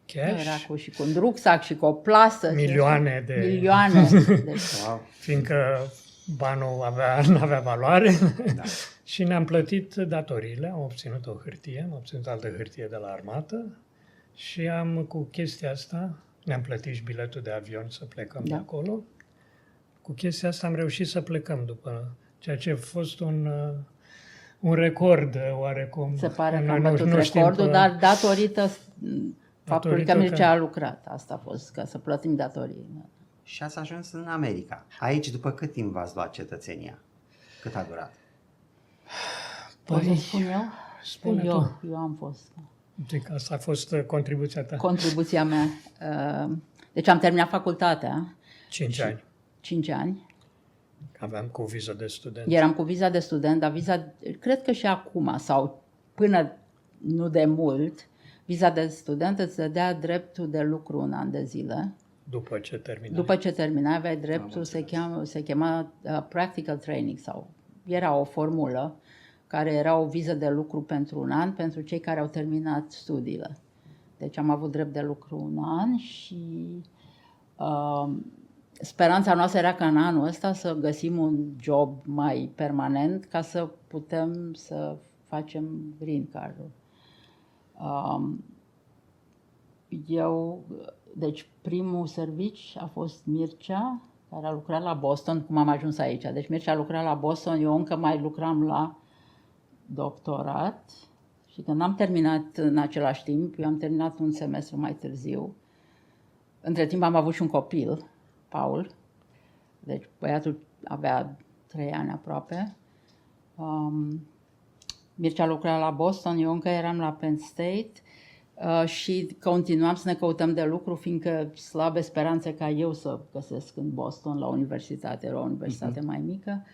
cash, Era și cu un rucsac și cu o plasă. milioane de... Milioane. Deci, Wow. Fiindcă banul nu avea valoare. Și ne-am plătit datoriile, am obținut o hârtie, am obținut altă hârtie de la armată și cu chestia asta, ne-am plătit și biletul de avion să plecăm de acolo. Cu chestia asta am reușit să plecăm după, ceea ce a fost un record oarecum. se pare că Noi am nu bătut știm recordul, că- dar datorită faptului că Datorită Mircea că- a lucrat. Asta a fost, ca să plătim datorii. Și ați ajuns în America. Aici, după cât timp v-ați luat cetățenia? Cât a durat? Poți să spun eu? spune Eu am fost. Zic, asta a fost contribuția ta. Contribuția mea. Deci am terminat facultatea, 5 ani. 5 ani. Aveam cu viză de student. Eram cu viza de student, dar viza, cred că și acum, sau până nu de mult, viza de student îți dădea dreptul de lucru 1 an de zile. După ce terminai. După ce terminai, aveai dreptul, se chema practical training, sau era o formulă care era o viză de lucru pentru 1 an pentru cei care au terminat studiile. Deci am avut drept de lucru 1 an și speranța noastră era ca în anul ăsta să găsim un job mai permanent ca să putem să facem green card-ul. Deci primul servici a fost Mircea, care a lucrat la Boston, cum am ajuns aici. Deci Mircea a lucrat la Boston, eu încă mai lucram la doctorat și când am terminat în același timp, eu am terminat un semestru mai târziu. Între timp am avut și un copil, Paul, deci băiatul avea 3 ani aproape. Mircea lucra la Boston, eu încă eram la Penn State și continuam să ne căutăm de lucru, fiindcă slabe speranțe ca eu să găsesc în Boston la universitate, era o universitate mai mică.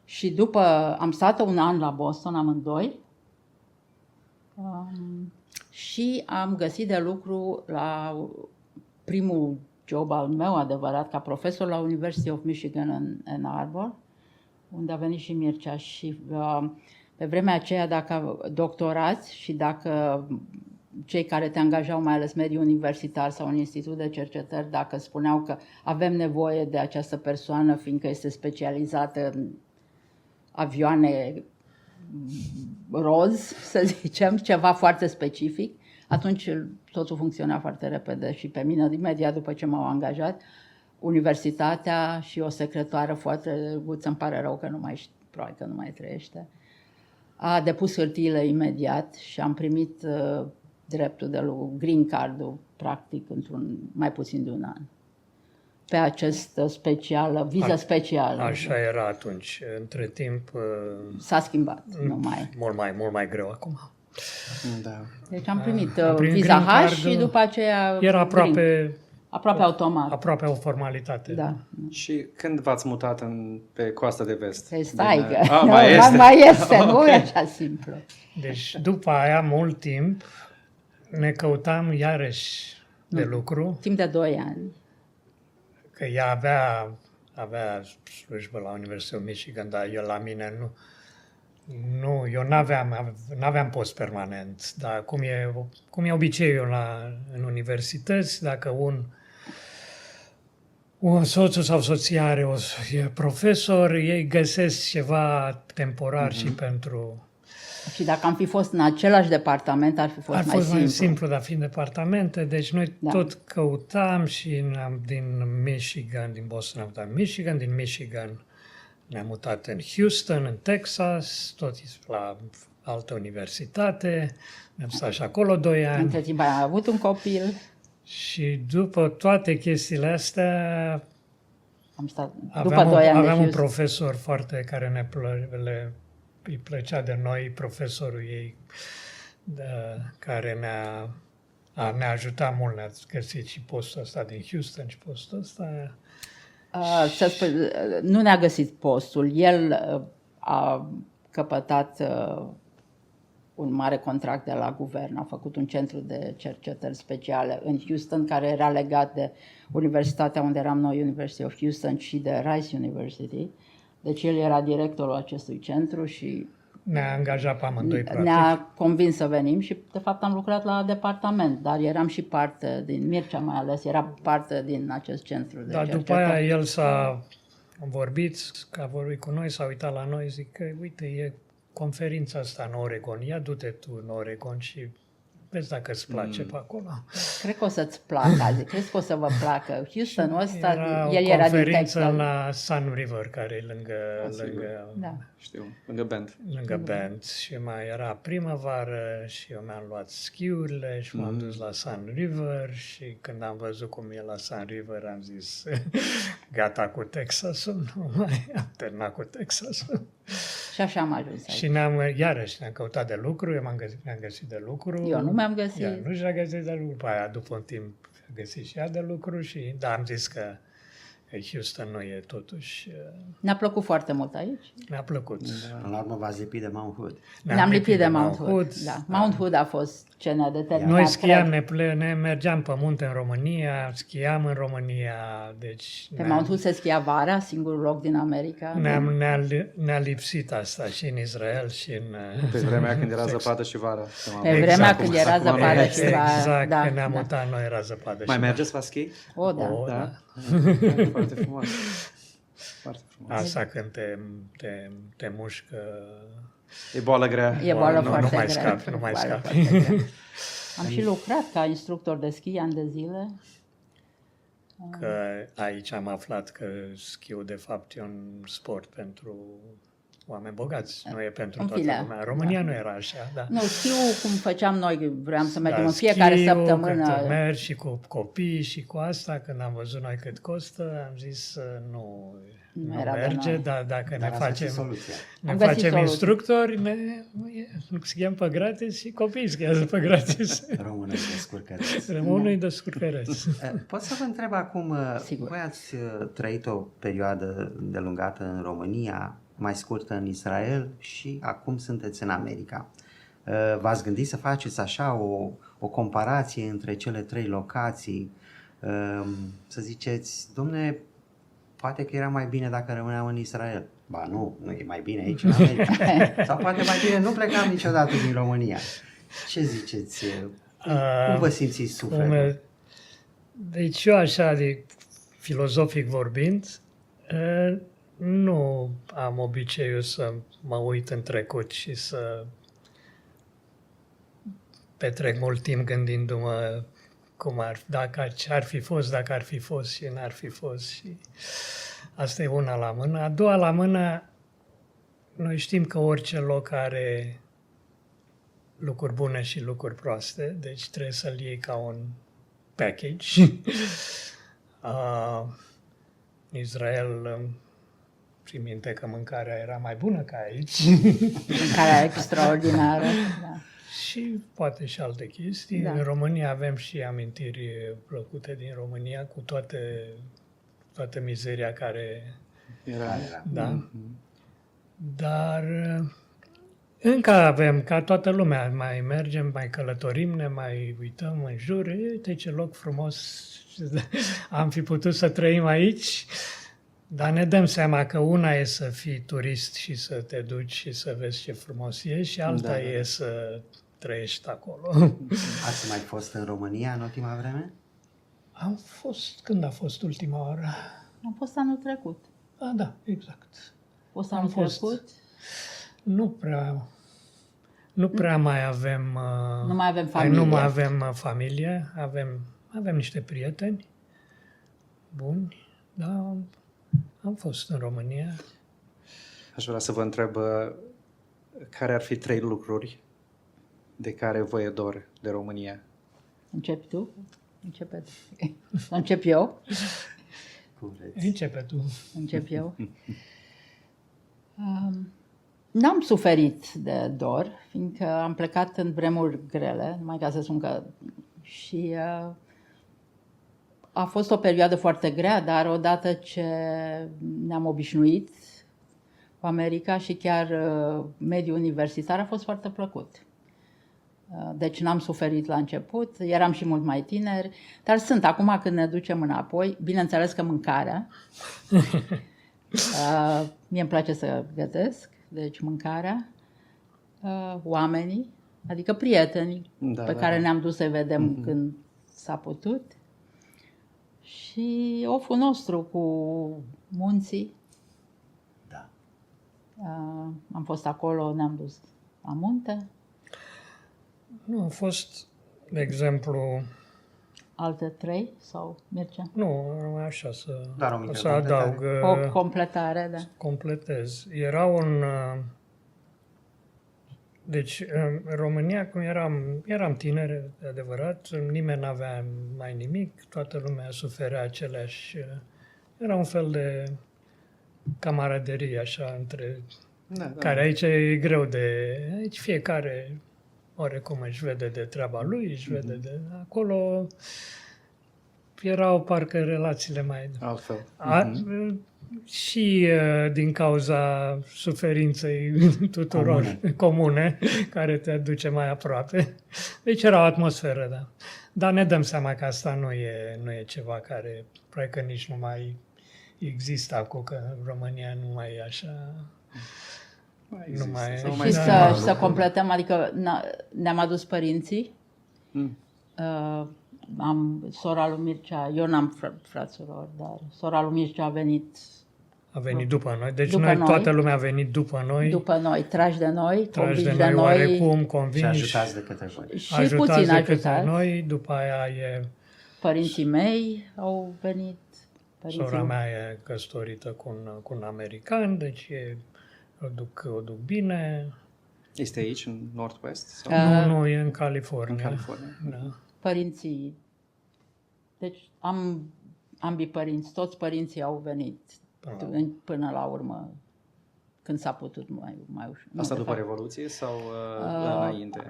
Și după, am stat 1 an la Boston, amândoi, și am găsit de lucru la primul job al meu adevărat ca profesor la University of Michigan în Ann Arbor, unde a venit și Mircea. Și pe vremea aceea, dacă doctorați și dacă cei care te angajau, mai ales mediul universitar sau un institut de cercetări, dacă spuneau că avem nevoie de această persoană fiindcă este specializată în avioane roz, să zicem, ceva foarte specific, atunci totul funcționa foarte repede și pe mine, imediat după ce m-au angajat, universitatea și o secretară foarte drăguță, îmi pare rău că nu mai, probabil că nu mai trăiește, a depus hârtiile imediat și am primit dreptul de lucru, green card-ul, practic, într-un mai puțin de 1 an. Pe această specială, viză specială. Așa era atunci. Între timp S-a schimbat, nu mai. mult mai greu acum. Da. Deci am primit Am primit viza green H card, și după aceea Era green. Aproape automat. aproape o formalitate. Da. Și când v-ați mutat pe coasta de vest? Păi stai că mai este. mai este, nu e așa simplu. Deci după aia, mult timp, ne căutam iarăși de lucru, Timp de 2 ani. că ea avea slujbă la Universitatea Michigan, dar eu la mine eu n-aveam post permanent, dar cum e obiceiul în universități, dacă un soțul sau soția e profesor, ei găsesc ceva temporar și pentru... Și dacă am fi fost în același departament, ar fi fost Ar mai fost simplu. mai simplu, dar fiind departamente, deci noi tot căutam și din Michigan, din Boston am mutat în Michigan, din Michigan ne-am mutat în Houston, în Texas, tot la altă universitate, ne-am stat și acolo 2 ani. Între timp am avut un copil. Și după toate chestiile astea, Am stat după 2 ani aveam de un Houston. profesor foarte care îi plăcea de noi, profesorul ei, care ne-a ajutat mult, ne-a găsit și postul ăsta din Houston și postul ăsta. Nu ne-a găsit postul. El a căpătat un mare contract de la guvern, a făcut un centru de cercetări speciale în Houston, care era legat de universitatea unde eram noi, University of Houston, și de Rice University. Deci el era directorul acestui centru și Ne-a angajat pe amândoi, practic. ne-a convins să venim și, de fapt, am lucrat la departament, dar eram și parte din Mircea, mai ales, era parte din acest centru de Dar după cercetare. aia el a vorbit cu noi, s-a uitat la noi, zic că, uite, e conferința asta în Oregon, ia du-te tu în Oregon și vezi dacă îți place pe acolo. Cred că o să-ți placă azi, cred că o să vă placă. Houston ăsta, Era el o era din conferință Texas. la Sun River, care e lângă Da. Știu, lângă Bend. lângă Bend și mai era primăvară și eu mi-am luat schiurile și m-am dus la Sun River și când am văzut cum e la Sun River am zis gata cu Texasul, nu mai am terminat cu Texasul. Și așa am ajuns aici. Și iarăși ne-am căutat de lucru, mi-am găsit de lucru. Eu nu mi-am găsit. Ea nu și-a găsit de lucru, pe aia după un timp a găsit și ea de lucru și am zis că Houston nu e totuși, Ne-a plăcut foarte mult aici. mi-a plăcut. Până la urmă v-ați lipit de Mount Hood. Ne-am lipit de Mount Hood. Da. Mount Hood a fost ce ne-a determinat. Noi schiam, cred. ne mergeam pe munte în România, schiam în România, deci Pe Mount Hood se schia vara, singurul loc din America. ne-a lipsit asta și în Israel și în... Pe vremea când era zăpadă și vară. Pe vremea când era Acum nu zăpadă e. și vara. Exact, Da, când ne-am da. mutat noi era zăpadă Mai și mergeți la schi? O, da. O, Da? Foarte frumos. Foarte frumos. Asta când te mușcă... E boală grea. E boală nu foarte mai grea. scapi, nu mai Boală scapi. foarte grea. Am și lucrat ca instructor de schi ani de zile. Că aici am aflat că schiul de fapt e un sport pentru oameni bogați, nu e pentru În toată fine, lumea. În România nu era așa, da. Nu, schiul cum făceam noi, vreau să mergem Da, în fiecare schiul, săptămână. Când mergi și cu copii și cu asta, când am văzut noi cât costă, am zis nu era de merge, noi. dar dacă Dar ne asta e facem, soluția. ne Am găsit facem soluții. instructori, ne schiam pe gratis și copiii schiază pe gratis. Română de scurcăreți. Rămână-i de scurcăreți. Pot să vă întreb acum, Sigur. voi ați trăit o perioadă delungată în România, mai scurtă în Israel și acum sunteți în America. V-ați gândit să faceți așa o comparație între cele 3 locații? Să ziceți, domne, poate că era mai bine dacă rămâneam în Israel. Ba nu e mai bine aici în America. Sau poate mai bine nu plecam niciodată din România. Ce ziceți? Cum vă simțiți sufletul? Deci eu așa, de filozofic vorbind, nu am obiceiul să mă uit în trecut și să petrec mult timp gândindu-mă ce ar fi fost, dacă ar fi fost și n-ar fi fost. Și asta e una la mână. A doua la mână, noi știm că orice loc are lucruri bune și lucruri proaste, deci trebuie să-l iei ca un package. În Israel țin minte că mâncarea era mai bună ca aici. Mâncarea extraordinară. Da. Și poate și alte chestii. Da. În România avem și amintiri plăcute din România, cu toată mizeria care... Era. Da. Dar încă avem, ca toată lumea, mai mergem, mai călătorim, ne mai uităm în jur. Uite ce loc frumos am fi putut să trăim aici. Dar ne dăm seama că una e să fii turist și să te duci și să vezi ce frumos e și alta e să trăiești acolo. Ați mai fost în România în ultima vreme? Am fost, când a fost ultima oară? Am fost anul trecut. Da, exact. Fost anul trecut. Nu prea mai avem... Nu mai avem familie. Nu mai avem familie, avem niște prieteni buni, dar am fost în România. Aș vrea să vă întreb care ar fi 3 lucruri de care vă e dor de România? Începi tu? Încep eu? Începe tu. Încep eu? N-am suferit de dor, fiindcă am plecat în vremuri grele, numai ca să spun că... Și a fost o perioadă foarte grea, dar odată ce ne-am obișnuit cu America și chiar mediul universitar a fost foarte plăcut. Deci n-am suferit la început, eram și mult mai tineri, dar sunt acum când ne ducem înapoi, bineînțeles că mâncarea. Mie îmi place să gătesc, deci mâncarea, oamenii, adică prietenii pe care ne-am dus să vedem când s-a putut. Și oful nostru cu munții. Da. Am fost acolo, ne-am dus la munte. Nu, a fost, de exemplu... Alte 3 sau Mircea? Nu, așa să adaug. O completare, da. Completez. Era un... Deci, în România, cum eram tineri, adevărat, nimeni n-avea mai nimic, toată lumea suferea aceleași... Era un fel de camaraderie, așa, între... Care aici e greu de... Aici fiecare, oarecum, își vede de treaba lui, își vede de... Acolo erau parcă relațiile mai... Altfel. Și din cauza suferinței tuturor comune, care te duce mai aproape. Deci era o atmosferă, da. Dar ne dăm seama că asta nu e ceva care, probabil că nici nu mai există acum, că în România nu mai e așa... Și să completăm, adică ne-am adus părinții, sora lui Mircea, eu n-am fraților, dar sora lui Mircea a venit după noi, deci după noi, toată lumea a venit după noi. După noi, trași de noi, convinși de noi, oarecum, convinși. Și ajutați de către voi. Și puțin ajutați. Noi, după aia părinții mei au venit. Sora mea e căsătorită cu un american, deci o duc bine. Este aici, în Northwest? Sau? Nu, e în California. În California. Da. Părinții, deci ambii părinți, toți părinții au venit până la urmă, când s-a putut mai ușor. Asta după Revoluție sau înainte?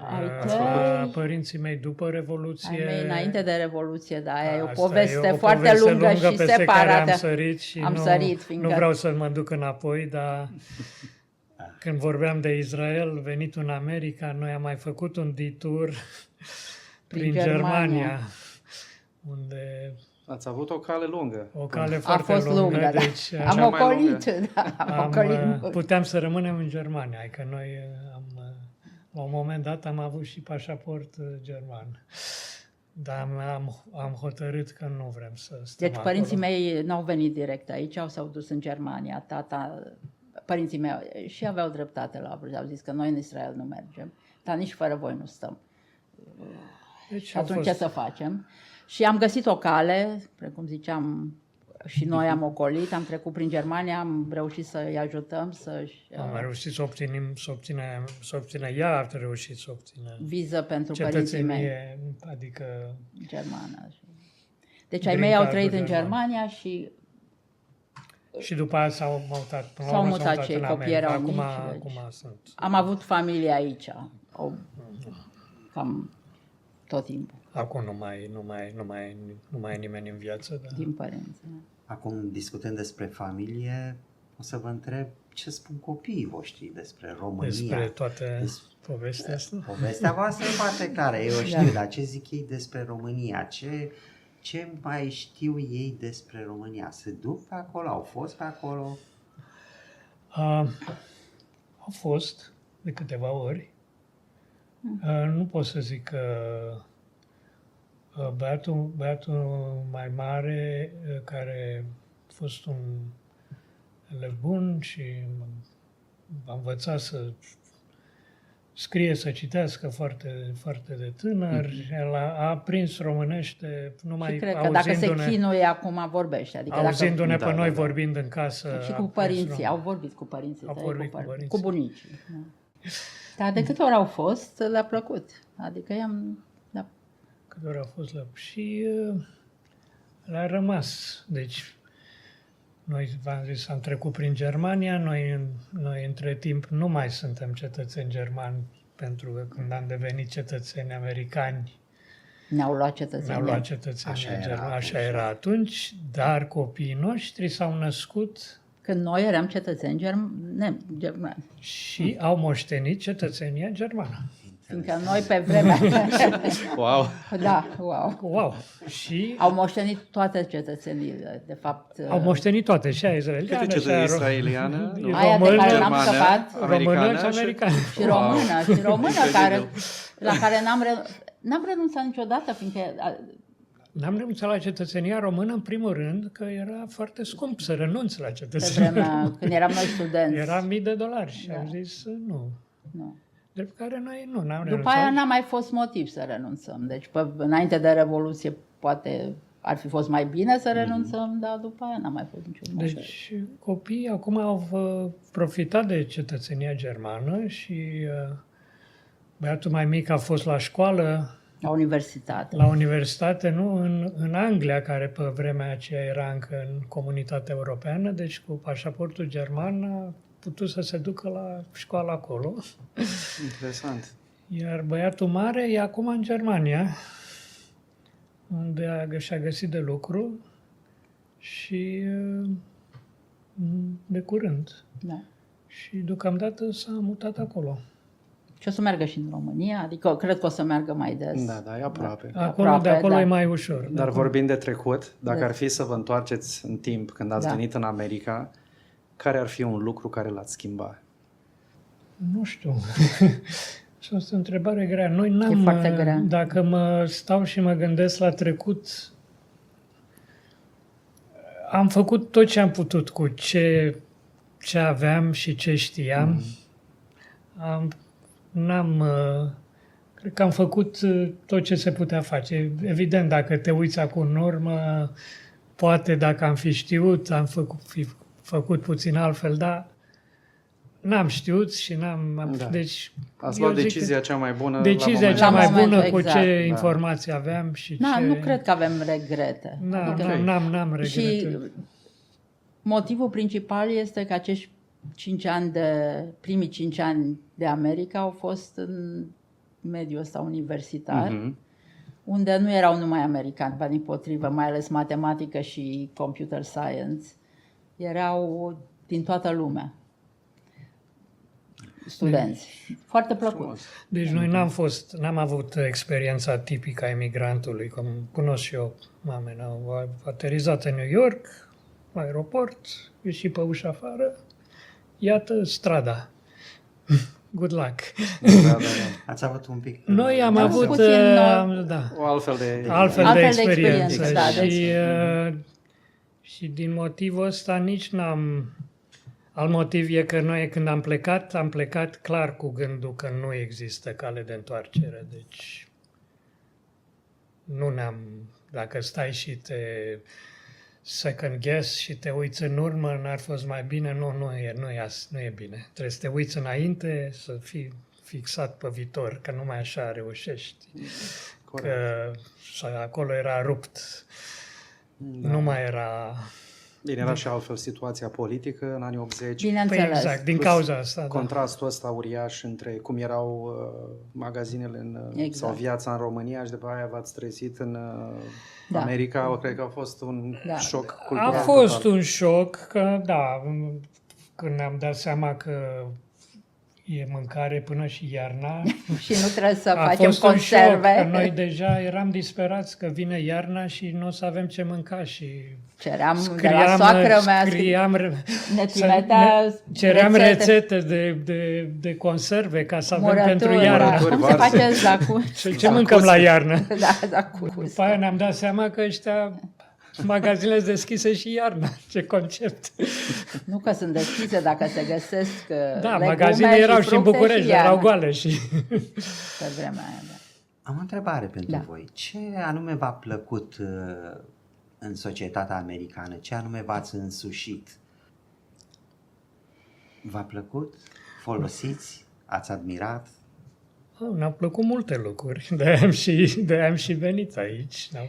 Părinții mei după Revoluție. Ai mei înainte de Revoluție, da, aia e o poveste foarte lungă și separată. Am sărit și nu vreau să mă duc înapoi, dar când vorbeam de Israel, venit în America, noi am mai făcut un detour prin Germania, unde... Ați avut o cale lungă. O cale foarte lungă. Da. Deci, am ocolit, da. Puteam să rămânem în Germania, că noi la un moment dat am avut și pașaport german. Dar am hotărât că nu vrem să stăm Deci părinții acolo. mei n-au venit direct aici, s-au dus în Germania. Părinții mei și aveau dreptate la vreo, au zis că noi în Israel nu mergem, dar nici fără voi nu stăm. Deci atunci ce să facem? Și am găsit o cale, precum ziceam, și noi am ocolit, am trecut prin Germania, am reușit să-i ajutăm Am reușit să obțină, ea a reușit să obțină viză pentru părinții mei. Adică germană. Deci ai mei au trăit în Germania și după aia s-au mutat și copiii erau mici. Acum sunt. Am avut familie aici. cam tot timpul, Acum nu mai e nimeni în viață. Da. din părinți. Acum, discutând despre familie, o să vă întreb ce spun copiii voștri despre România. Despre toate povestea asta. Povestea voastră e foarte clară, eu o știu, dar ce zic ei despre România? Ce mai știu ei despre România? Se duc pe acolo? Au fost pe acolo? Au fost de câteva ori. Nu pot să zic că băiatul mai mare, care a fost un elev bun și a învățat să scrie, să citească foarte, foarte de tânăr. El a aprins românește numai Și cred că dacă se auzindu-ne, chinuie acum vorbește. Adică auzindu-ne pe Da, noi da, da. vorbind în casă. și a cu aprins părinții, au vorbit cu părinții Au tăi, vorbit cu părinții. cu bunicii. Da. Dar de câte ori au fost, le-a plăcut. Adică i-am... Da. Câte ori a fost la... Și le-a rămas. Deci, noi, v-am zis, am trecut prin Germania, noi între timp nu mai suntem cetățeni germani, pentru că când am devenit cetățeni americani, Ne-au luat cetățenia. ne-au luat cetățenia Așa era germană. atunci. Așa era atunci, dar copiii noștri s-au născut Când noi eram cetățeni germani. și au moștenit cetățenia germană. Fiindcă noi pe vremea... Wow! Da, wow. Wow! Și Au moștenit toate cetățeniile, de fapt. au moștenit toate, și aia izraeliană, Câte și aia israeliană? Nu? Aia de română, care n-am germană, scăpat. română și americană americană. Și română, la care n-am renunțat niciodată, fiindcă N-am renunțat la cetățenia română, în primul rând, că era foarte scump să renunți la pe cetățenia. vremea, când eram noi studenți. Era $1000 și Da. am zis nu. Nu. Drept care noi n-am renunțat. După aia n-a mai fost motiv să renunțăm. Deci, înainte de Revoluție, poate ar fi fost mai bine să renunțăm, dar după aia n-a mai fost niciun motiv. Deci copiii acum au profitat de cetățenia germană și băiatul mai mic a fost la școală, La universitate. la universitate, nu? În Anglia, care pe vremea aceea era încă în comunitatea europeană, deci cu pașaportul german a putut să se ducă la școală acolo. Interesant. Iar băiatul mare e acum în Germania, unde și-a găsit de lucru și de curând. Da. Și deocamdată s-a mutat acolo. Și o să meargă și în România, adică cred că o să meargă mai des. Da, e aproape. Acolo, Aproape, de acolo da. e mai ușor. Dar vorbind de trecut, dacă Da. ar fi să vă întoarceți în timp, când ați Da. venit în America, care ar fi un lucru care l-ați schimba? Nu știu. Și asta e o întrebare grea. Noi n-am, E foarte grea. Dacă mă stau și mă gândesc la trecut, am făcut tot ce am putut cu ce aveam și ce știam. Cred că am făcut tot ce se putea face. Evident, dacă te uiți acum în urmă, poate dacă am fi știut, fi făcut puțin altfel, dar n-am știut și n-am... Da. Deci, Ați eu luat zic decizia că cea mai bună decizia la cea mai momentul bună cu exact. ce Da. informații aveam și Na, ce... nu cred că avem regrete. Adică- N-am regrete. Și motivul principal este că acești primii 5 ani de America au fost în mediul ăsta universitar, Mhm. unde nu erau numai americani, ba dimpotrivă, mai ales matematică și computer science. Erau din toată lumea studenți. Foarte plăcut. Deci noi n-am avut experiența tipică a emigrantului, cum cunosc și eu. Oameni au aterizat în New York, la aeroport, ieși pe ușa afară, iată strada. Good luck. Da. Ați avut un pic... Noi am Am avut puțin, da, O altfel de... altfel de de experiență. experiență, da, Și din motivul ăsta nici n-am... Alt motiv e că noi când am plecat clar cu gândul că nu există cale de întoarcere. Deci nu ne-am... Dacă stai și te second guess și te uiți în urmă, n-ar fost mai bine? Nu e bine. Trebuie să te uiți înainte, să fii fixat pe viitor, că numai așa reușești. Corect. Că acolo era rupt. Da. Nu mai era Bine, era și altfel situația politică în anii 80. Bineînțeles. Păi exact, din cauza asta. Da. Contrastul ăsta uriaș între cum erau magazinele sau viața în România și după aia v-ați trezit în America. Cred că a fost un șoc cultural. A fost un șoc, că da, când ne-am dat seama că e mâncare până și iarna. Și nu trebuie să a facem fost conserve. Un șoc, că noi deja eram disperați că vine iarna și nu o să avem ce mânca și ceream de la soacră mea, ceream rețete de conserve ca să avem pentru iarnă. Cum se face zacuscă? Ce mâncăm la iarnă? Da, zacuscă. După aia ne-am dat seama că ăștia magazinele sunt deschise și iarna. Ce concept! Nu că sunt deschise, dacă se găsesc da, magazinele erau și în București, erau goale și... Pe vremea aia, da. Am o întrebare pentru voi. Ce anume v-a plăcut în societatea americană? Ce anume v-ați însușit? V-a plăcut? Folosiți? Ați admirat? Ne-au plăcut multe lucruri, de-aia am și venit aici. Ne-a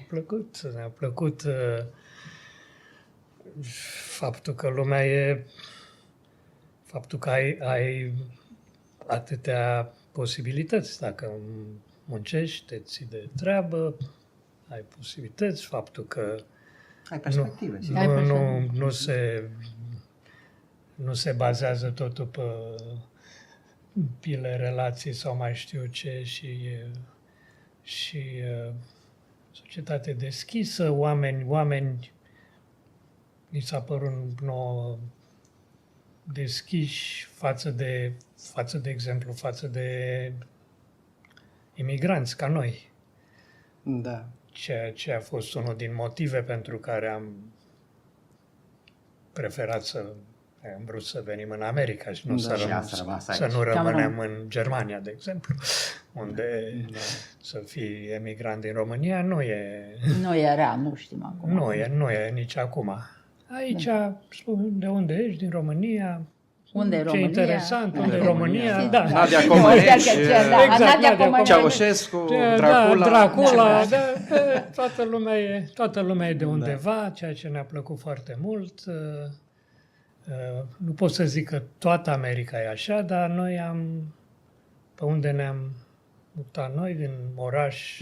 plăcut faptul că lumea e, faptul că ai atâtea posibilități. Dacă muncești, te ții de treabă, ai posibilități, faptul că ai perspective. Nu se bazează totul pe pile, relații sau mai știu ce și societate deschisă, oameni mi s-a părut nouă deschiși față de imigranți ca noi. Da. Ceea ce a fost unul din motive pentru care am preferat am vrut să venim în America și nu să nu rămânem în Germania, de exemplu, unde să fii emigrant din România nu era, nu știm acum. Nu e nici acum. Aici, de unde ești, din România, unde e ce România? Interesant, unde e România, da. Nadia Comăneci, Nadia Ceaușescu, Dracula. Dracula, toată lumea e de undeva, ceea ce ne-a plăcut foarte mult. Nu pot să zic că toată America e așa, dar noi pe unde ne-am mutat noi, din oraș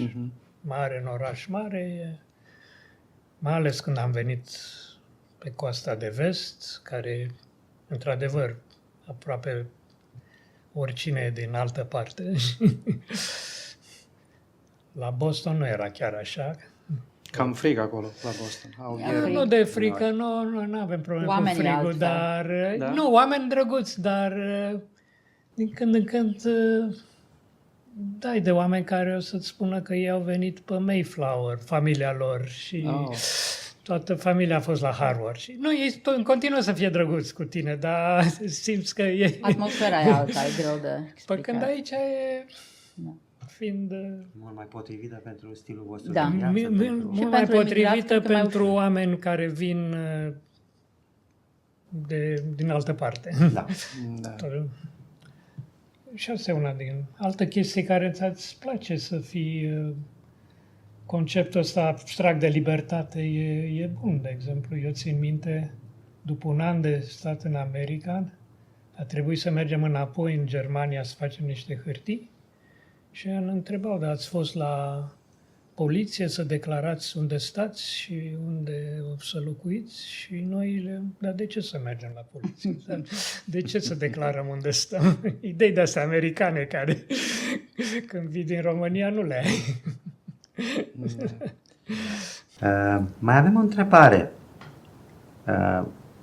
mare în oraș mare, mai ales când am venit pe coasta de vest, care, într-adevăr, aproape oricine e din altă parte. La Boston nu era chiar așa. Cam frig acolo, la Boston. Nu de frică, nu avem probleme cu frigul, dar... Da? Nu, oameni drăguți, dar din când în când dai de oameni care o să-ți spună că ei au venit pe Mayflower, familia lor și toată familia a fost la Harvard. Și ei continuă să fie drăguți cu tine, dar simți că e... Atmosfera e alta, e greu de explicat. Păi când aici e... fiind... mult mai potrivită pentru stilul vostru de viață. Mult mai potrivită pentru oameni care vin din altă parte. Da. Și asta e una din altă chestie care ți-ați place să fii... Conceptul ăsta abstract de libertate e bun. De exemplu, eu țin minte, după un an de stat în America, a trebuit să mergem înapoi în Germania să facem niște hârtii și ne întrebau, dar ați fost la poliție să declarați unde stați și unde o să locuiți? Și noi dar de ce să mergem la poliție? De ce să declarăm unde stăm? Idei de-astea americane care când vii din România nu le ai. Mai avem o întrebare.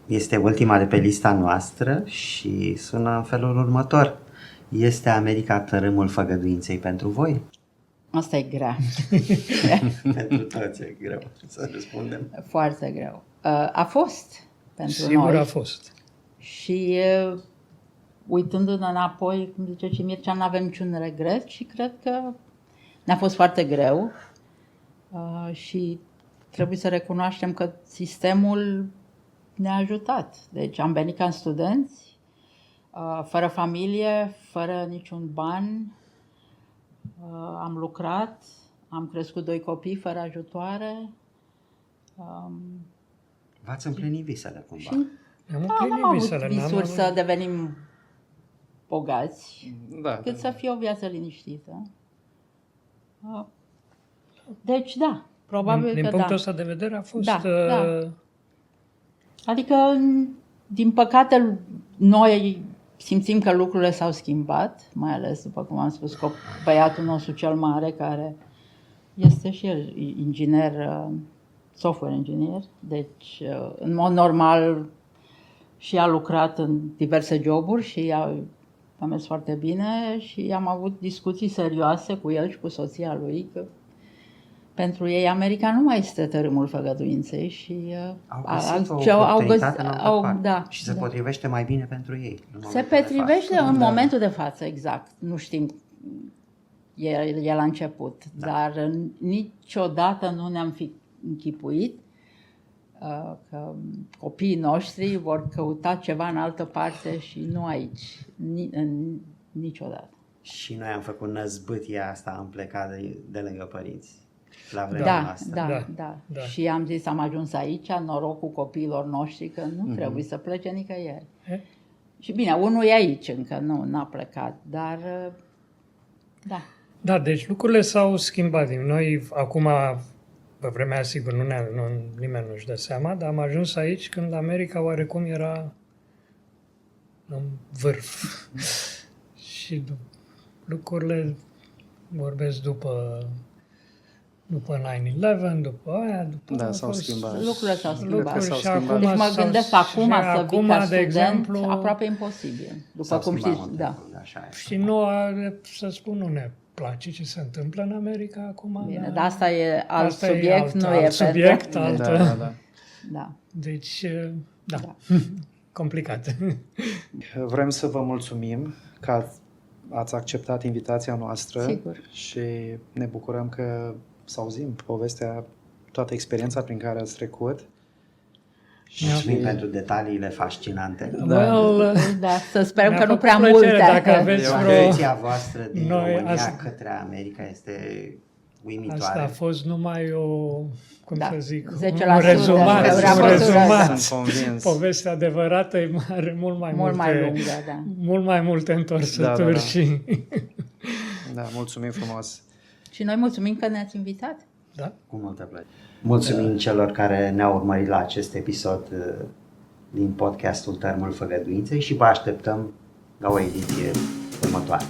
Este ultima de pe lista noastră și sună în felul următor. Este America tărâmul făgăduinței pentru voi? Asta e grea. Pentru toți e greu să răspundem. Foarte greu. A fost pentru noi. Sigur a fost. Și uitându-ne înapoi, cum zice și Mircea, nu avem niciun regret și cred că ne-a fost foarte greu și trebuie să recunoaștem că sistemul ne-a ajutat. Deci am venit ca studenți, fără familie, fără niciun ban, am lucrat, am crescut 2 copii fără ajutoare. V-ați împlinit visele cumva. Și Am n-am împlinit avut visele. n-am visuri avut- să devenim bogați, Da, cât să fie o viață liniștită. Deci da, probabil din că punctul da. ăsta de vedere a fost... Da, da. Adică, din păcate, noi simțim că lucrurile s-au schimbat, mai ales, după cum am spus, că băiatul nostru cel mare, care este și el inginer, software engineer, deci, în mod normal, și a lucrat în diverse joburi și a mers foarte bine și am avut discuții serioase cu el și cu soția lui, că pentru ei America nu mai este tărâmul făgăduinței și Au găsit o oportunitate în altă parte da, și se da. potrivește mai bine pentru ei. Se potrivește în momentul de față, exact. Nu știm, e la început, dar niciodată nu ne-am fi închipuit că copiii noștri vor căuta ceva în altă parte și nu aici, niciodată. Și noi am făcut năzbâtia asta, am plecat de lângă părinți. La vremea Da, asta. da. Și am zis, am ajuns aici, noroc cu copiilor noștri, că nu trebuie să plece nicăieri. Și bine, unul e aici încă, n-a plecat, dar da. Da, deci lucrurile s-au schimbat. Noi acum, pe vremea aia, sigur, nimeni nu-și dă seama, dar am ajuns aici când America oarecum era în vârf. Și lucrurile vorbesc după 9/11, după aia, după Da, aia s-au schimbat. Lucrurile s-au schimbat. Lucruri S-au și schimbat. acum Deci mă s-au- gândesc acum și să vii acum, ca de student, exemplu, aproape imposibil. După S-au cum schimbat știți, multe da. lucruri, așa e. Și nouă, să spun, nu ne place ce se întâmplă în America acum. Bine, dar asta e alt Asta subiect, nu e subiect, pentru... altă. Da. Da. Deci, da, Da. complicat. Vrem să vă mulțumim că ați acceptat invitația noastră. Sigur. Și ne bucurăm că să auzim povestea, toată experiența prin care ați trecut. Mulțumim pentru detaliile fascinante. Well, Da, să sperăm mi-a că nu făcut prea plăcere multe. dacă aveți vreo... Tranziția voastră din Noi România asta- către America este uimitoare. Asta a fost numai o, cum Da, să zic, 10%, un rezumat. vreau Un să- rezumat. Sunt convins. Povestea adevărată are mult mai Mult mai multe, lungă, da. mult mai multe întorsături Da. și... Da, mulțumim frumos. Și noi mulțumim că ne-ați invitat. Da? Cu multă plăcere. Mulțumim celor care ne-au urmărit la acest episod din podcastul Tărâmul Făgăduinței și vă așteptăm la o ediție următoare.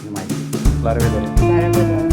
Numai bine! La revedere! La revedere!